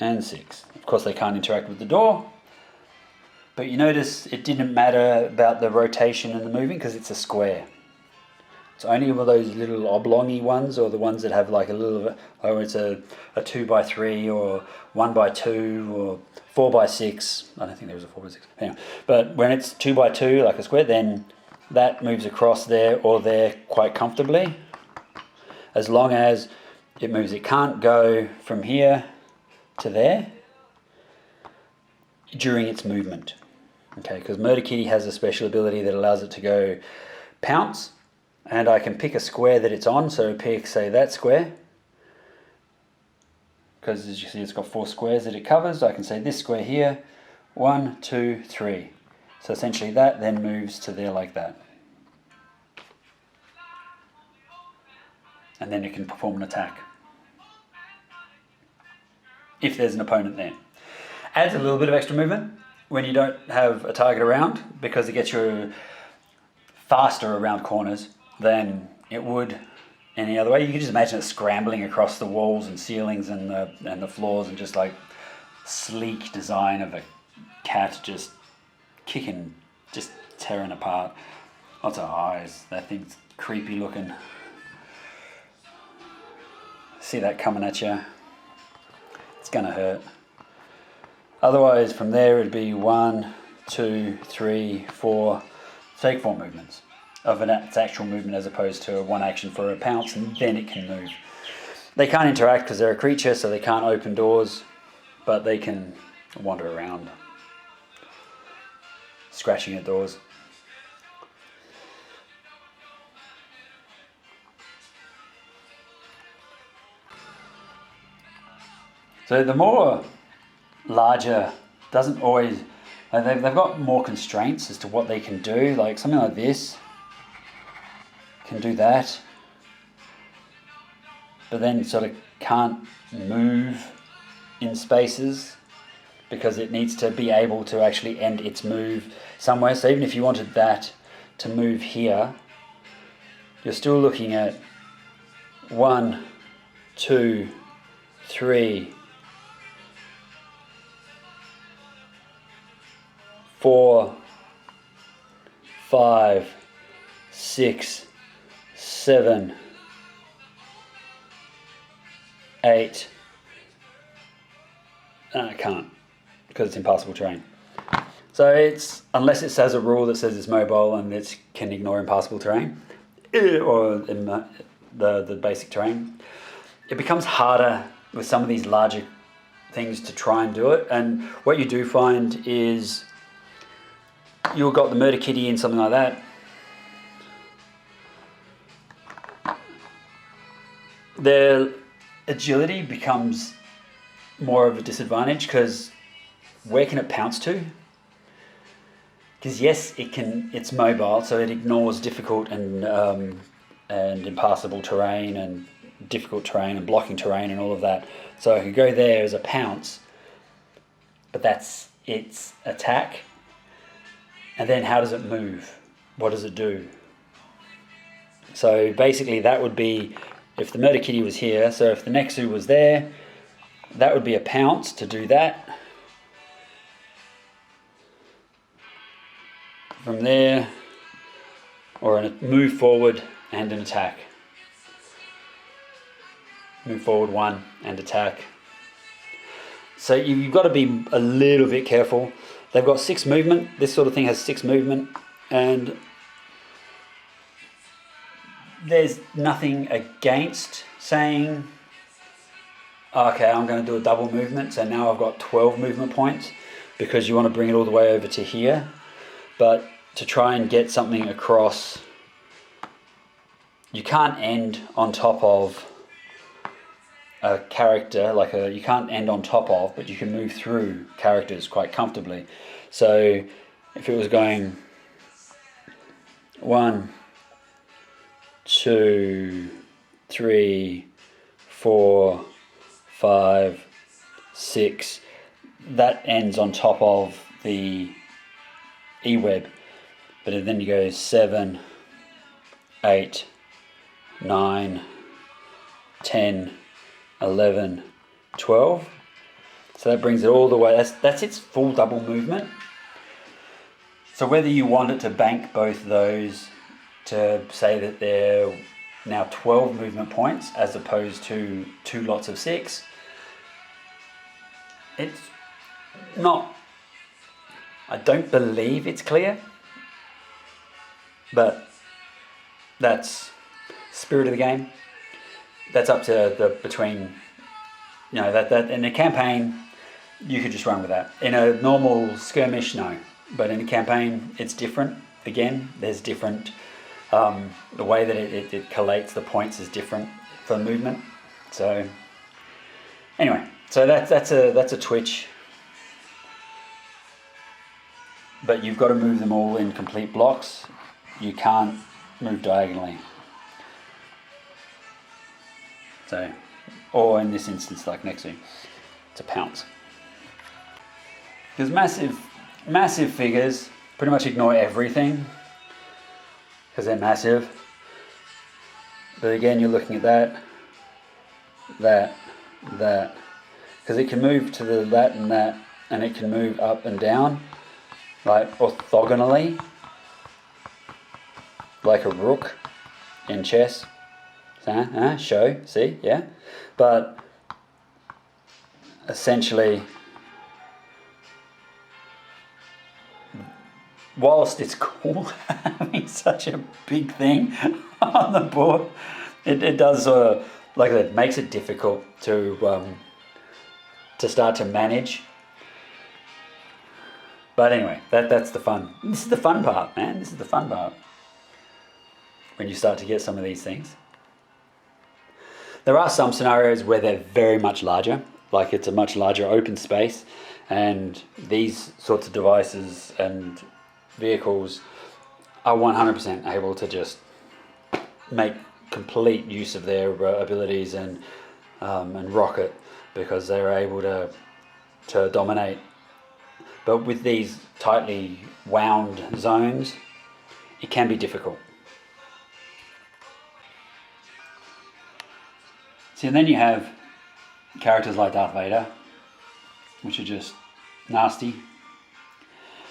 [SPEAKER 1] and 6. Of course, they can't interact with the door, but you notice it didn't matter about the rotation and the moving because it's a square. It's only one of those little oblongy ones, or the ones that have like a little, oh, it's a 2x3 or 1x2 or 4x6. I don't think there was a 4x6. Anyway, but when it's 2x2, like a square, then that moves across there or there quite comfortably, as long as it moves. It can't go from here to there during its movement. Okay, because Murder Kitty has a special ability that allows it to go pounce, and I can pick a square that it's on, so pick, say, that square, because as you see it's got 4 squares that it covers. I can say this square here, 1, 2, 3. So essentially that then moves to there like that. And then it can perform an attack if there's an opponent there. Adds a little bit of extra movement when you don't have a target around, because it gets you faster around corners than it would any other way. You can just imagine it scrambling across the walls and ceilings and the floors, and just like sleek design of a cat just kicking, just tearing apart. Lots of eyes. That thing's creepy looking. See that coming at you. It's gonna hurt. Otherwise, from there it'd be 1, 2, 3, 4. Take 4 movements of its actual movement, as opposed to one action for a pounce, and then it can move. They can't interact because they're a creature, so they can't open doors, but they can wander around, scratching at doors. So the more larger doesn't always, they've got more constraints as to what they can do. Like something like this can do that, but then sort of can't move in spaces because it needs to be able to actually end its move somewhere. So even if you wanted that to move here, you're still looking at 1, 2, 3, 4, 5, 6, 7, 8. I can't, because it's impassable terrain. So it's, unless it says a rule that says it's mobile and it can ignore impassable terrain, or in the basic terrain, it becomes harder with some of these larger things to try and do it. And what you do find is you've got the murder kitty and something like that. Their agility becomes more of a disadvantage because where can it pounce to? Because yes, it's mobile, so it ignores difficult and impassable terrain and difficult terrain and blocking terrain and all of that. So I could go there as a pounce, but that's its attack. And then how does it move? What does it do? So basically that would be, if the murder kitty was here, so if the Nexu was there, that would be a pounce to do that. From there, or a move forward and an attack. Move forward 1 and attack. So you've got to be a little bit careful. They've got 6 movement. This sort of thing has 6 movement, and there's nothing against saying, okay, I'm going to do a double movement, so now I've got 12 movement points, because you want to bring it all the way over to here. But to try and get something across, you can't end on top of a character, you can't end on top of, but you can move through characters quite comfortably. So if it was going 1, 2, 3, 4, 5, 6, that ends on top of the E-web, but then you go 7, 8, 9, 10, 11, 12. So that brings it all the way. That's its full double movement. So whether you want it to bank both those to say that they're now 12 movement points as opposed to 2 lots of 6, it's not, I don't believe it's clear, but that's spirit of the game. That's up to the between, that in a campaign you could just run with that. In a normal skirmish, no, but in a campaign it's different. Again, there's different, the way that it collates the points is different for movement. So anyway, so that's a twitch, but you've got to move them all in complete blocks. You can't move diagonally. So, or in this instance, like next to, it's a pounce. Because massive figures pretty much ignore everything because they're massive. But again, you're looking at that, because it can move to the that, and it can move up and down, like orthogonally, like a rook in chess. Show, see, yeah. But essentially, whilst it's cool having such a big thing on the board, it does sort of, like it makes it difficult to start to manage. But anyway, that's the fun. This is the fun part, man. This is the fun part. When you start to get some of these things. There are some scenarios where they're very much larger, like it's a much larger open space, and these sorts of devices and vehicles are 100% able to just make complete use of their abilities and and rocket, because they're able to dominate. But with these tightly wound zones, it can be difficult. See, and then you have characters like Darth Vader, which are just nasty.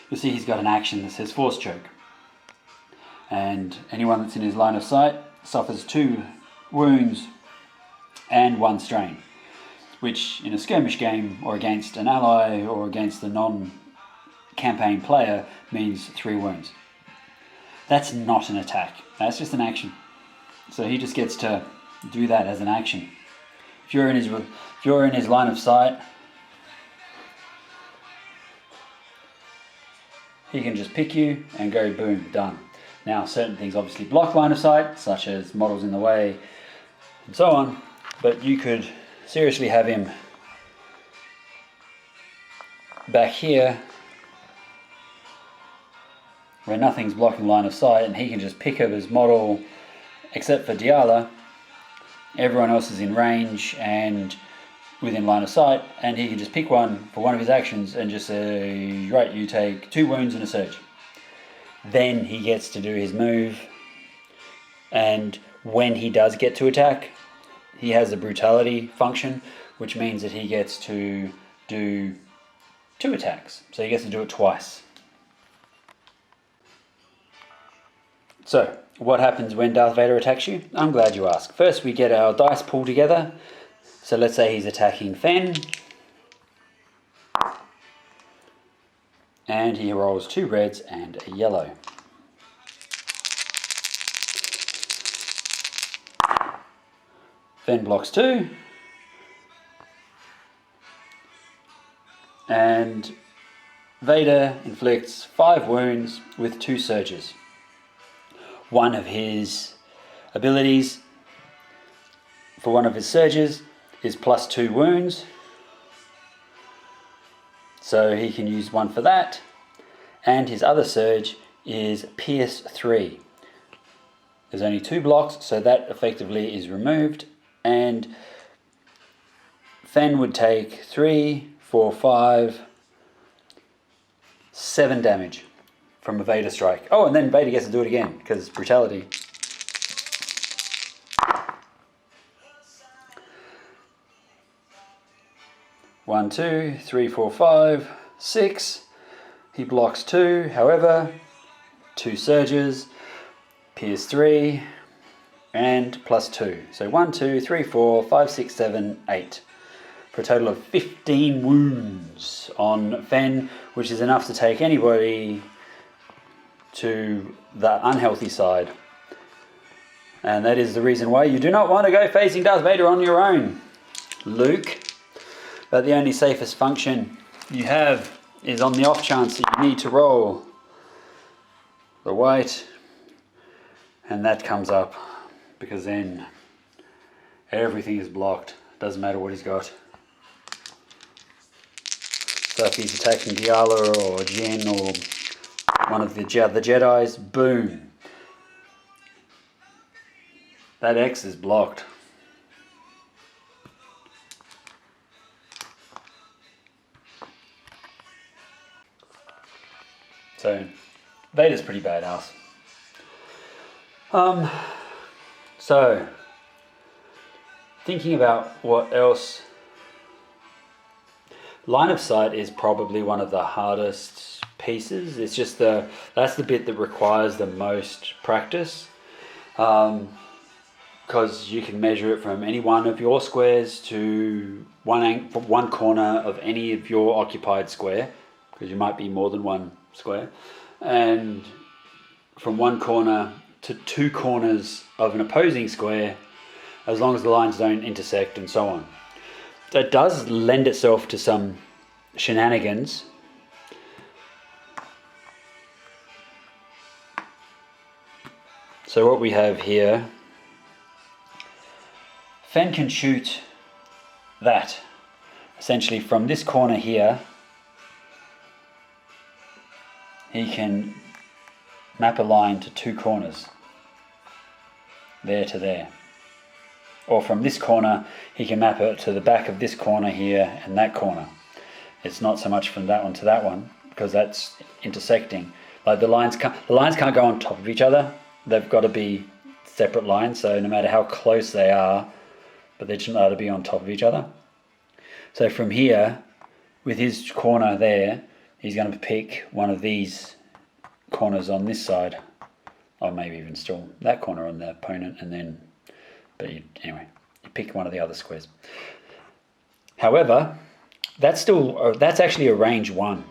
[SPEAKER 1] You'll see he's got an action that says Force Choke. And anyone that's in his line of sight suffers 2 wounds and 1 strain, which in a skirmish game or against an ally or against a non-campaign player means 3 wounds. That's not an attack, that's just an action. So he just gets to do that as an action. If you're in his line of sight, he can just pick you and go boom, done. Now certain things obviously block line of sight, such as models in the way and so on, but you could seriously have him back here where nothing's blocking line of sight, and he can just pick up his model, except for Diala. Everyone else is in range and within line of sight, and he can just pick one for one of his actions and just say, right, you take 2 wounds and a surge. Then he gets to do his move, and when he does get to attack, he has the brutality function, which means that he gets to do 2 attacks. So he gets to do it twice. So, what happens when Darth Vader attacks you? I'm glad you asked. First, we get our dice pool together. So let's say he's attacking Fen. And he rolls 2 reds and a yellow. Fen blocks 2. And Vader inflicts 5 wounds with 2 surges. One of his abilities for one of his surges is plus 2 wounds. So he can use one for that. And his other surge is Pierce 3. There's only 2 blocks, so that effectively is removed. And Fen would take 3, 4, 5, 7 damage from a Vader strike. Oh, and then Vader gets to do it again, because brutality. One, 2, 3, 4, 5, 6. He blocks 2, however, 2 surges, Pierce 3, and plus 2. So 1, 2, 3, 4, 5, 6, 7, 8. For a total of 15 wounds on Fen, which is enough to take anybody to the unhealthy side. And that is the reason why you do not want to go facing Darth Vader on your own, Luke. But the only safest function you have is on the off chance that you need to roll the white, and that comes up, because then everything is blocked. Doesn't matter what he's got. So if he's attacking Diala or Jin or one of the Jedis, boom. That X is blocked. So Vader's pretty badass. So thinking about what else, line of sight is probably one of the hardest pieces. It's just that's the bit that requires the most practice, because you can measure it from any one of your squares to one corner of any of your occupied square, because you might be more than one square, and from one corner to 2 corners of an opposing square, as long as the lines don't intersect and so on. That does lend itself to some shenanigans. So what we have here, Fen can shoot that essentially from this corner here. He can map a line to 2 corners, there to there, or from this corner, he can map it to the back of this corner here and that corner. It's not so much from that one to that one, because that's intersecting. Like the lines can't go on top of each other. They've got to be separate lines, so no matter how close they are, but they shouldn't allowed to be on top of each other. So from here, with his corner there, he's going to pick one of these corners on this side, or maybe even still that corner on the opponent, and then, anyway, you pick one of the other squares. However, that's actually a range 1.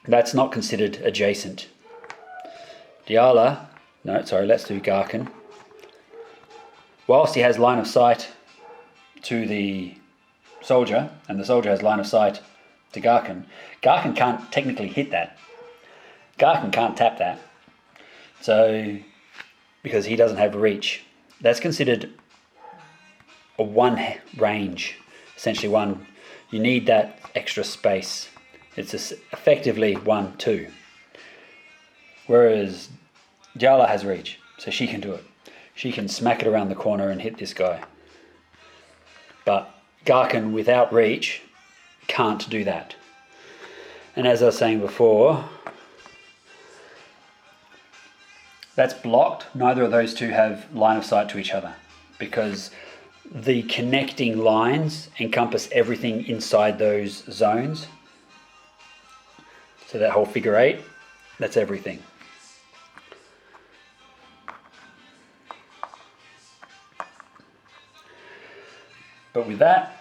[SPEAKER 1] That's not considered adjacent. Let's do Garkin. Whilst he has line of sight to the soldier, and the soldier has line of sight to Garkin, Garkin can't technically hit that. Garkin can't tap that. So, because he doesn't have reach. That's considered a 1 range, essentially 1. You need that extra space. It's effectively 1, 2. Whereas Diala has reach, so she can do it. She can smack it around the corner and hit this guy. But Garkin without reach can't do that. And as I was saying before, that's blocked. Neither of those two have line of sight to each other, because the connecting lines encompass everything inside those zones. So that whole figure 8, that's everything. But with that,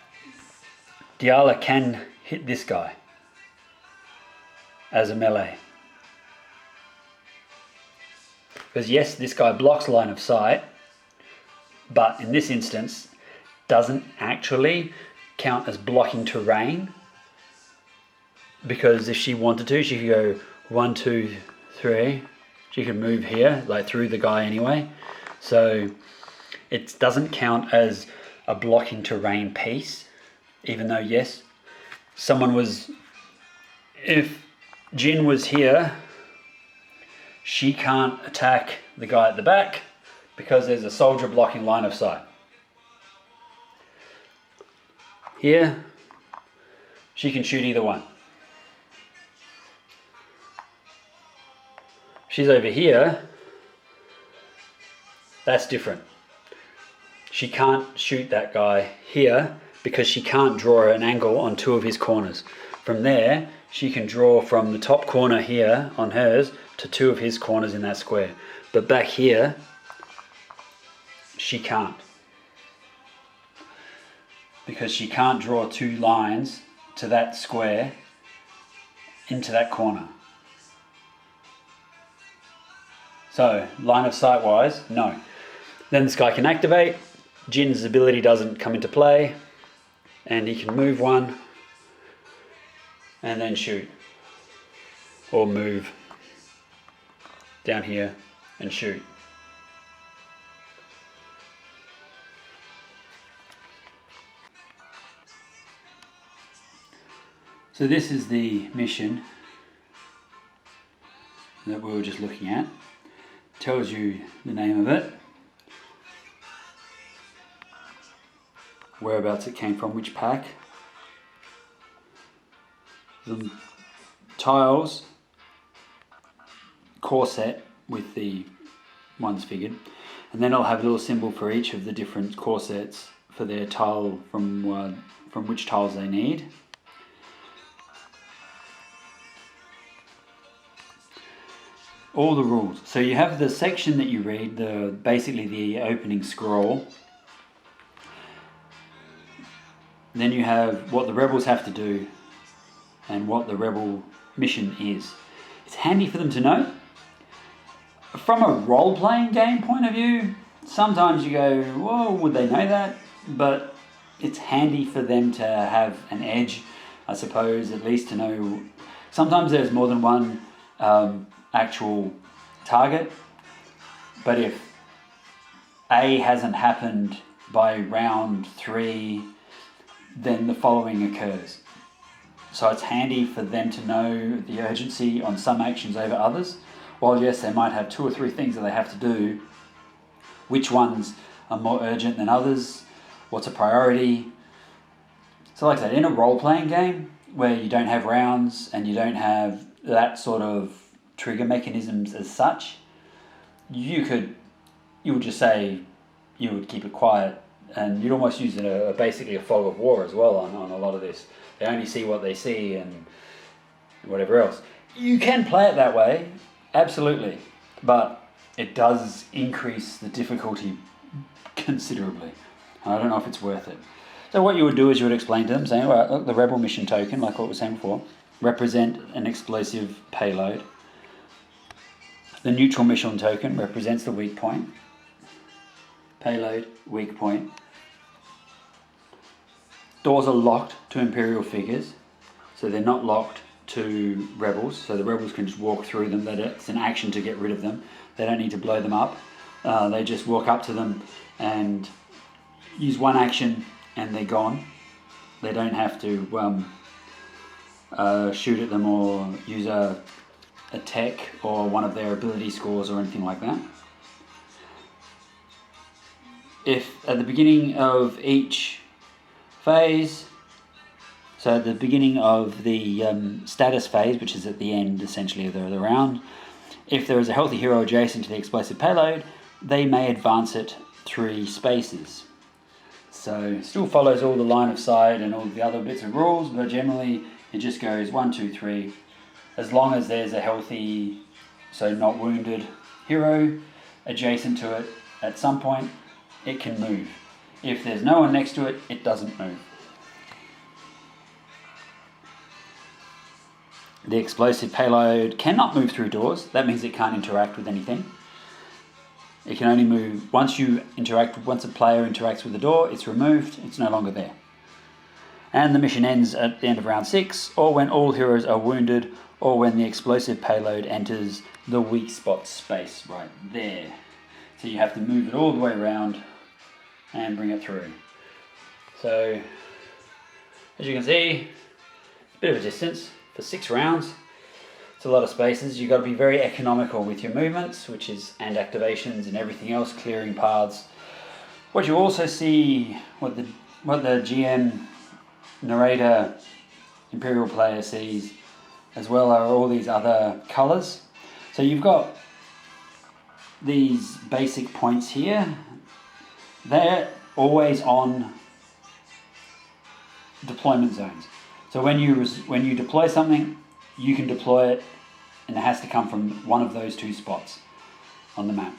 [SPEAKER 1] Diala can hit this guy as a melee. Because yes, this guy blocks line of sight, but in this instance doesn't actually count as blocking terrain, because if she wanted to, she could go 1, 2, 3. She could move here, like through the guy anyway. So it doesn't count as a blocking terrain piece, even though yes, if Jin was here, she can't attack the guy at the back because there's a soldier blocking line of sight. Here, she can shoot either one. She's over here, that's different. She can't shoot that guy here because she can't draw an angle on 2 of his corners. From there, she can draw from the top corner here on hers to 2 of his corners in that square. But back here, she can't. Because she can't draw 2 lines to that square into that corner. So, line of sight wise, no. Then this guy can activate. Jin's ability doesn't come into play, and he can move 1 and then shoot, or move down here and shoot. So this is the mission that we were just looking at. Tells you the name of it, whereabouts it came from, which pack. The tiles, core set with the ones figured, and then I'll have a little symbol for each of the different core sets for their tile from which tiles they need. All the rules. So you have the section that you read, basically the opening scroll. Then you have what the rebels have to do and what the rebel mission is. It's handy for them to know. From a role-playing game point of view, sometimes you go, whoa, would they know that? But it's handy for them to have an edge, I suppose, at least to know. Sometimes there's more than one actual target, but if A hasn't happened by round 3, then the following occurs. So it's handy for them to know the urgency on some actions over others. While yes, they might have 2 or 3 things that they have to do, which ones are more urgent than others, what's a priority. So like I said, in a role-playing game where you don't have rounds and you don't have that sort of trigger mechanisms as such, you would just say you would keep it quiet, and you'd almost use basically a fog of war as well on a lot of this. They only see what they see and whatever else. You can play it that way, absolutely, but it does increase the difficulty considerably. I don't know if it's worth it. So what you would do is you would explain to them, saying, well, look, the rebel mission token, like what we were saying before, represent an explosive payload. The neutral mission token represents the weak point. Payload, weak point. Doors are locked to Imperial figures, so they're not locked to rebels, so the rebels can just walk through them. That it's an action to get rid of them. They don't need to blow them up. They just walk up to them and use one action and they're gone. They don't have to shoot at them or use a tech or one of their ability scores or anything like that. If at the beginning of each phase, so at the beginning of the status phase, which is at the end essentially of the round, if there is a healthy hero adjacent to the explosive payload, they may advance it 3 spaces. So still follows all the line of sight and all the other bits of rules, but generally it just goes 1, 2, 3. As long as there's a healthy, so not wounded, hero adjacent to it at some point, it can move. If there's no one next to it, it doesn't move. The explosive payload cannot move through doors. That means it can't interact with anything. It can only move once a player interacts with the door, it's removed, it's no longer there. And the mission ends at the end of round 6, or when all heroes are wounded, or when the explosive payload enters the weak spot space right there. So you have to move it all the way around and bring it through. So, as you can see, a bit of a distance for 6 rounds. It's a lot of spaces. You've got to be very economical with your movements, and activations and everything else, clearing paths. What you also see, what the GM, narrator, Imperial player sees as well, are all these other colours. So you've got these basic points here. They're always on deployment zones. So when you deploy something, you can deploy it, and it has to come from one of those 2 spots on the map.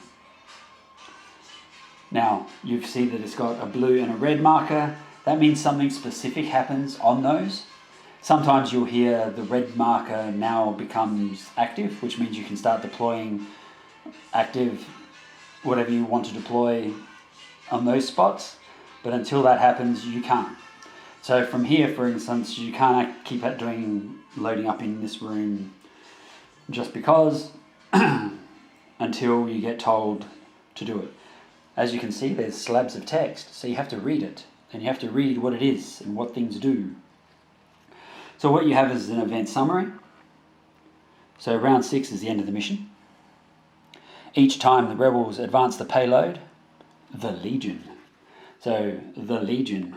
[SPEAKER 1] Now, you see that it's got a blue and a red marker. That means something specific happens on those. Sometimes you'll hear the red marker now becomes active, which means you can start deploying active, whatever you want to deploy on those spots. But until that happens, you can't. So from here, for instance, you can't keep loading up in this room just because until you get told to do it. As you can see, there's slabs of text, so you have to read it, and you have to read what it is and what things do. So what you have is an event summary. So round 6 is the end of the mission. Each time the rebels advance the payload, the Legion. So the Legion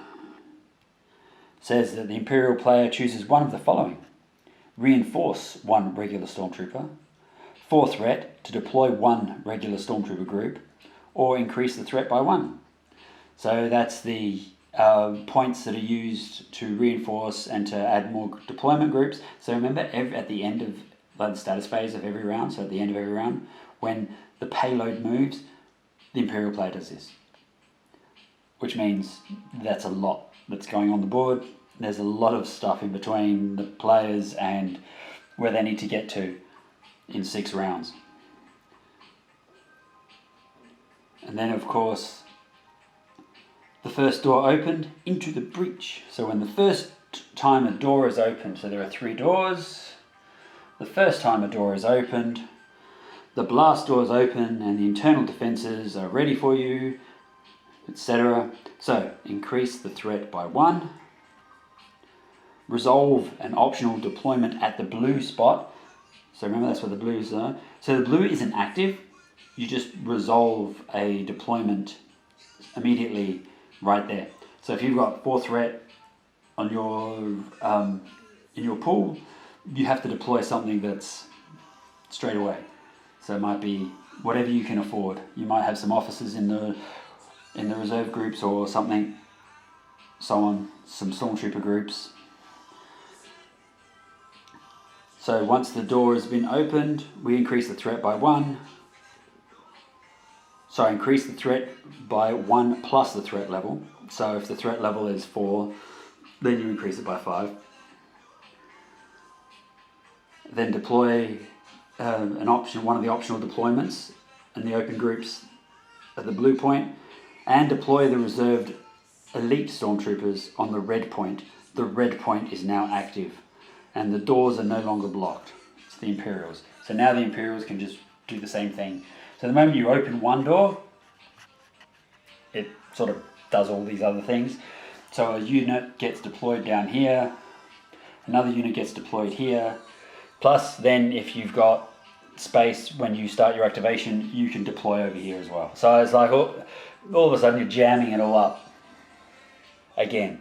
[SPEAKER 1] says that the Imperial player chooses one of the following: reinforce 1 regular Stormtrooper, 4 threat to deploy 1 regular Stormtrooper group, or increase the threat by 1. So that's the points that are used to reinforce and to add more deployment groups. So remember, at the end of the status phase of every round, so at the end of every round, when the payload moves, the Imperial player does this. Which means that's a lot that's going on the board. There's a lot of stuff in between the players and where they need to get to in 6 rounds. And then, of course, the first door opened into the breach. So when the first time a door is opened, so there are 3 doors. The first time a door is opened, the blast door is open and the internal defenses are ready for you, etc. So increase the threat by 1. Resolve an optional deployment at the blue spot. So remember, that's where the blues are. So the blue isn't active. You just resolve a deployment immediately right there. So if you've got 4 threat on your in your pool, you have to deploy something that's straight away. So it might be whatever you can afford. You might have some officers in the reserve groups or something, some stormtrooper groups. So once the door has been opened, we increase the threat by 1. So increase the threat by 1 plus the threat level. So if the threat level is 4, then you increase it by 5. Then deploy one of the optional deployments in the open groups at the blue point, and deploy the reserved elite stormtroopers on the red point. The red point is now active, and the doors are no longer blocked. It's the Imperials. So now the Imperials can just do the same thing. So the moment you open one door, it sort of does all these other things. So a unit gets deployed down here, another unit gets deployed here, plus then if you've got space when you start your activation, you can deploy over here as well. So it's like all of a sudden you're jamming it all up again.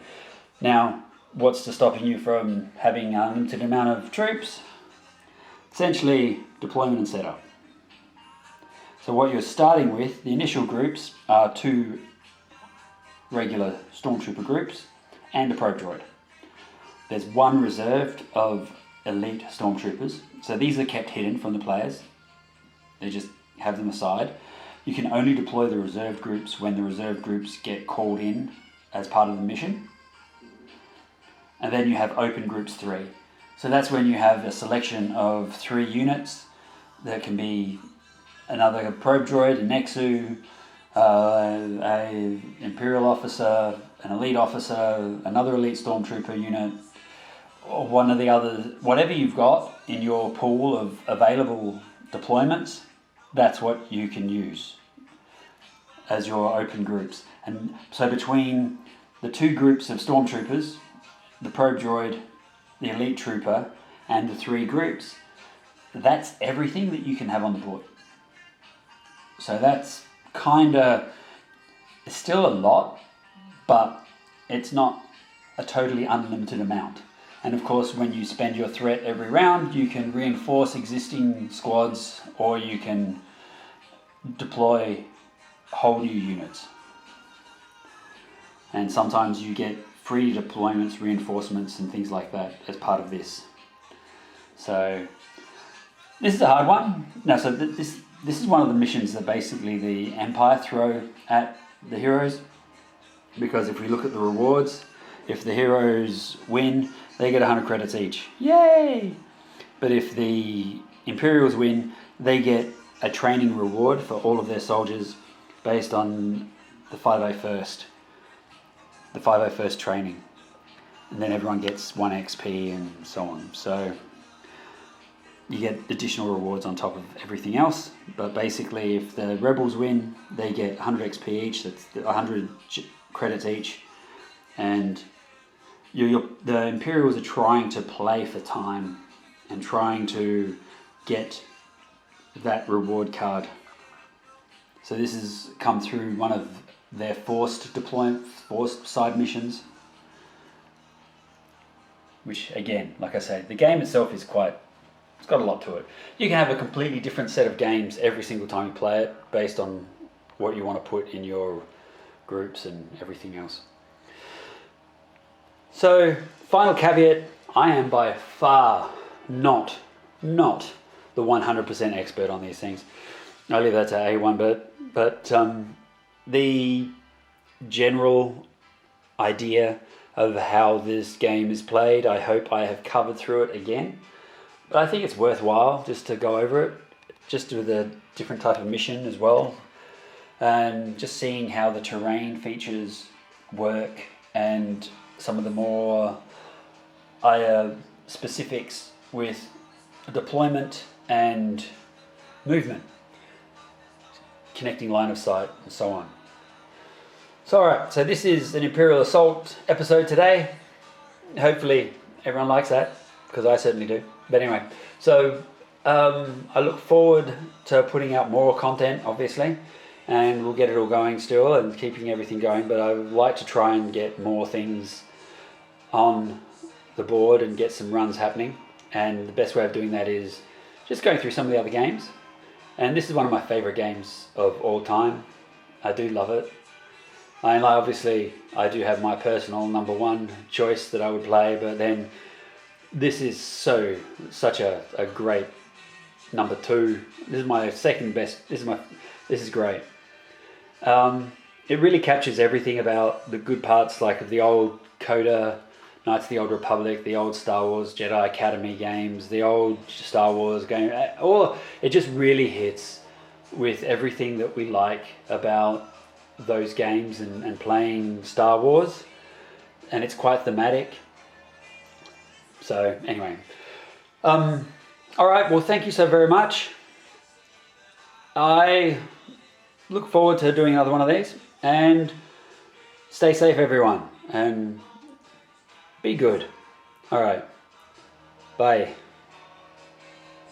[SPEAKER 1] Now, what's to stopping you from having an unlimited amount of troops? Essentially, deployment and setup. So what you're starting with, the initial groups are 2 regular stormtrooper groups and a probe droid. There's 1 reserved of elite stormtroopers. So these are kept hidden from the players. They just have them aside. You can only deploy the reserved groups when the reserved groups get called in as part of the mission. And then you have open groups 3. So that's when you have a selection of 3 units. That can be another probe droid, a Nexu, a Imperial officer, an elite officer, another elite stormtrooper unit, or one of the others. Whatever you've got in your pool of available deployments, that's what you can use as your open groups. And so between the 2 groups of stormtroopers, the probe droid, the elite trooper, and the 3 groups, that's everything that you can have on the board. So that's it's still a lot, but it's not a totally unlimited amount. And of course, when you spend your threat every round, you can reinforce existing squads, or you can deploy whole new units. And sometimes you get free deployments, reinforcements, and things like that as part of this. So this is a hard one. Now, so this is one of the missions that basically the Empire throw at the heroes, because if we look at the rewards, if the heroes win, they get 100 credits each. Yay! But if the Imperials win, they get a training reward for all of their soldiers based on the 501st training. And then everyone gets 1 XP and so on. So you get additional rewards on top of everything else. But basically, if the rebels win, they get 100 XP each. That's 100 credits each. And the Imperials are trying to play for time and trying to get that reward card. So this has come through one of their forced side missions. Which, again, like I say, the game itself is it's got a lot to it. You can have a completely different set of games every single time you play it, based on what you want to put in your groups and everything else. So, final caveat, I am by far not the 100% expert on these things. I leave that to A1, but the general idea of how this game is played, I hope I have covered through it again. But I think it's worthwhile just to go over it, just with a different type of mission as well, and just seeing how the terrain features work and some of the more specifics with deployment and movement, connecting line of sight and so on. So alright, so this is an Imperial Assault episode today. Hopefully everyone likes that, because I certainly do. But anyway, so I look forward to putting out more content, obviously, and we'll get it all going still and keeping everything going. But I would like to try and get more things on the board and get some runs happening. And the best way of doing that is just going through some of the other games. And this is one of my favorite games of all time. I do love it. And obviously I do have my personal number one choice that I would play, but then this is such a great number two. This is my second best. This is great. It really captures everything about the good parts, like of the old Coda, Knights of the Old Republic, the old Star Wars Jedi Academy games, the old Star Wars game. It just really hits with everything that we like about those games and playing Star Wars, and it's quite thematic. So anyway, all right, well, thank you so very much. I look forward to doing another one of these, and stay safe everyone, and be good. All right, bye.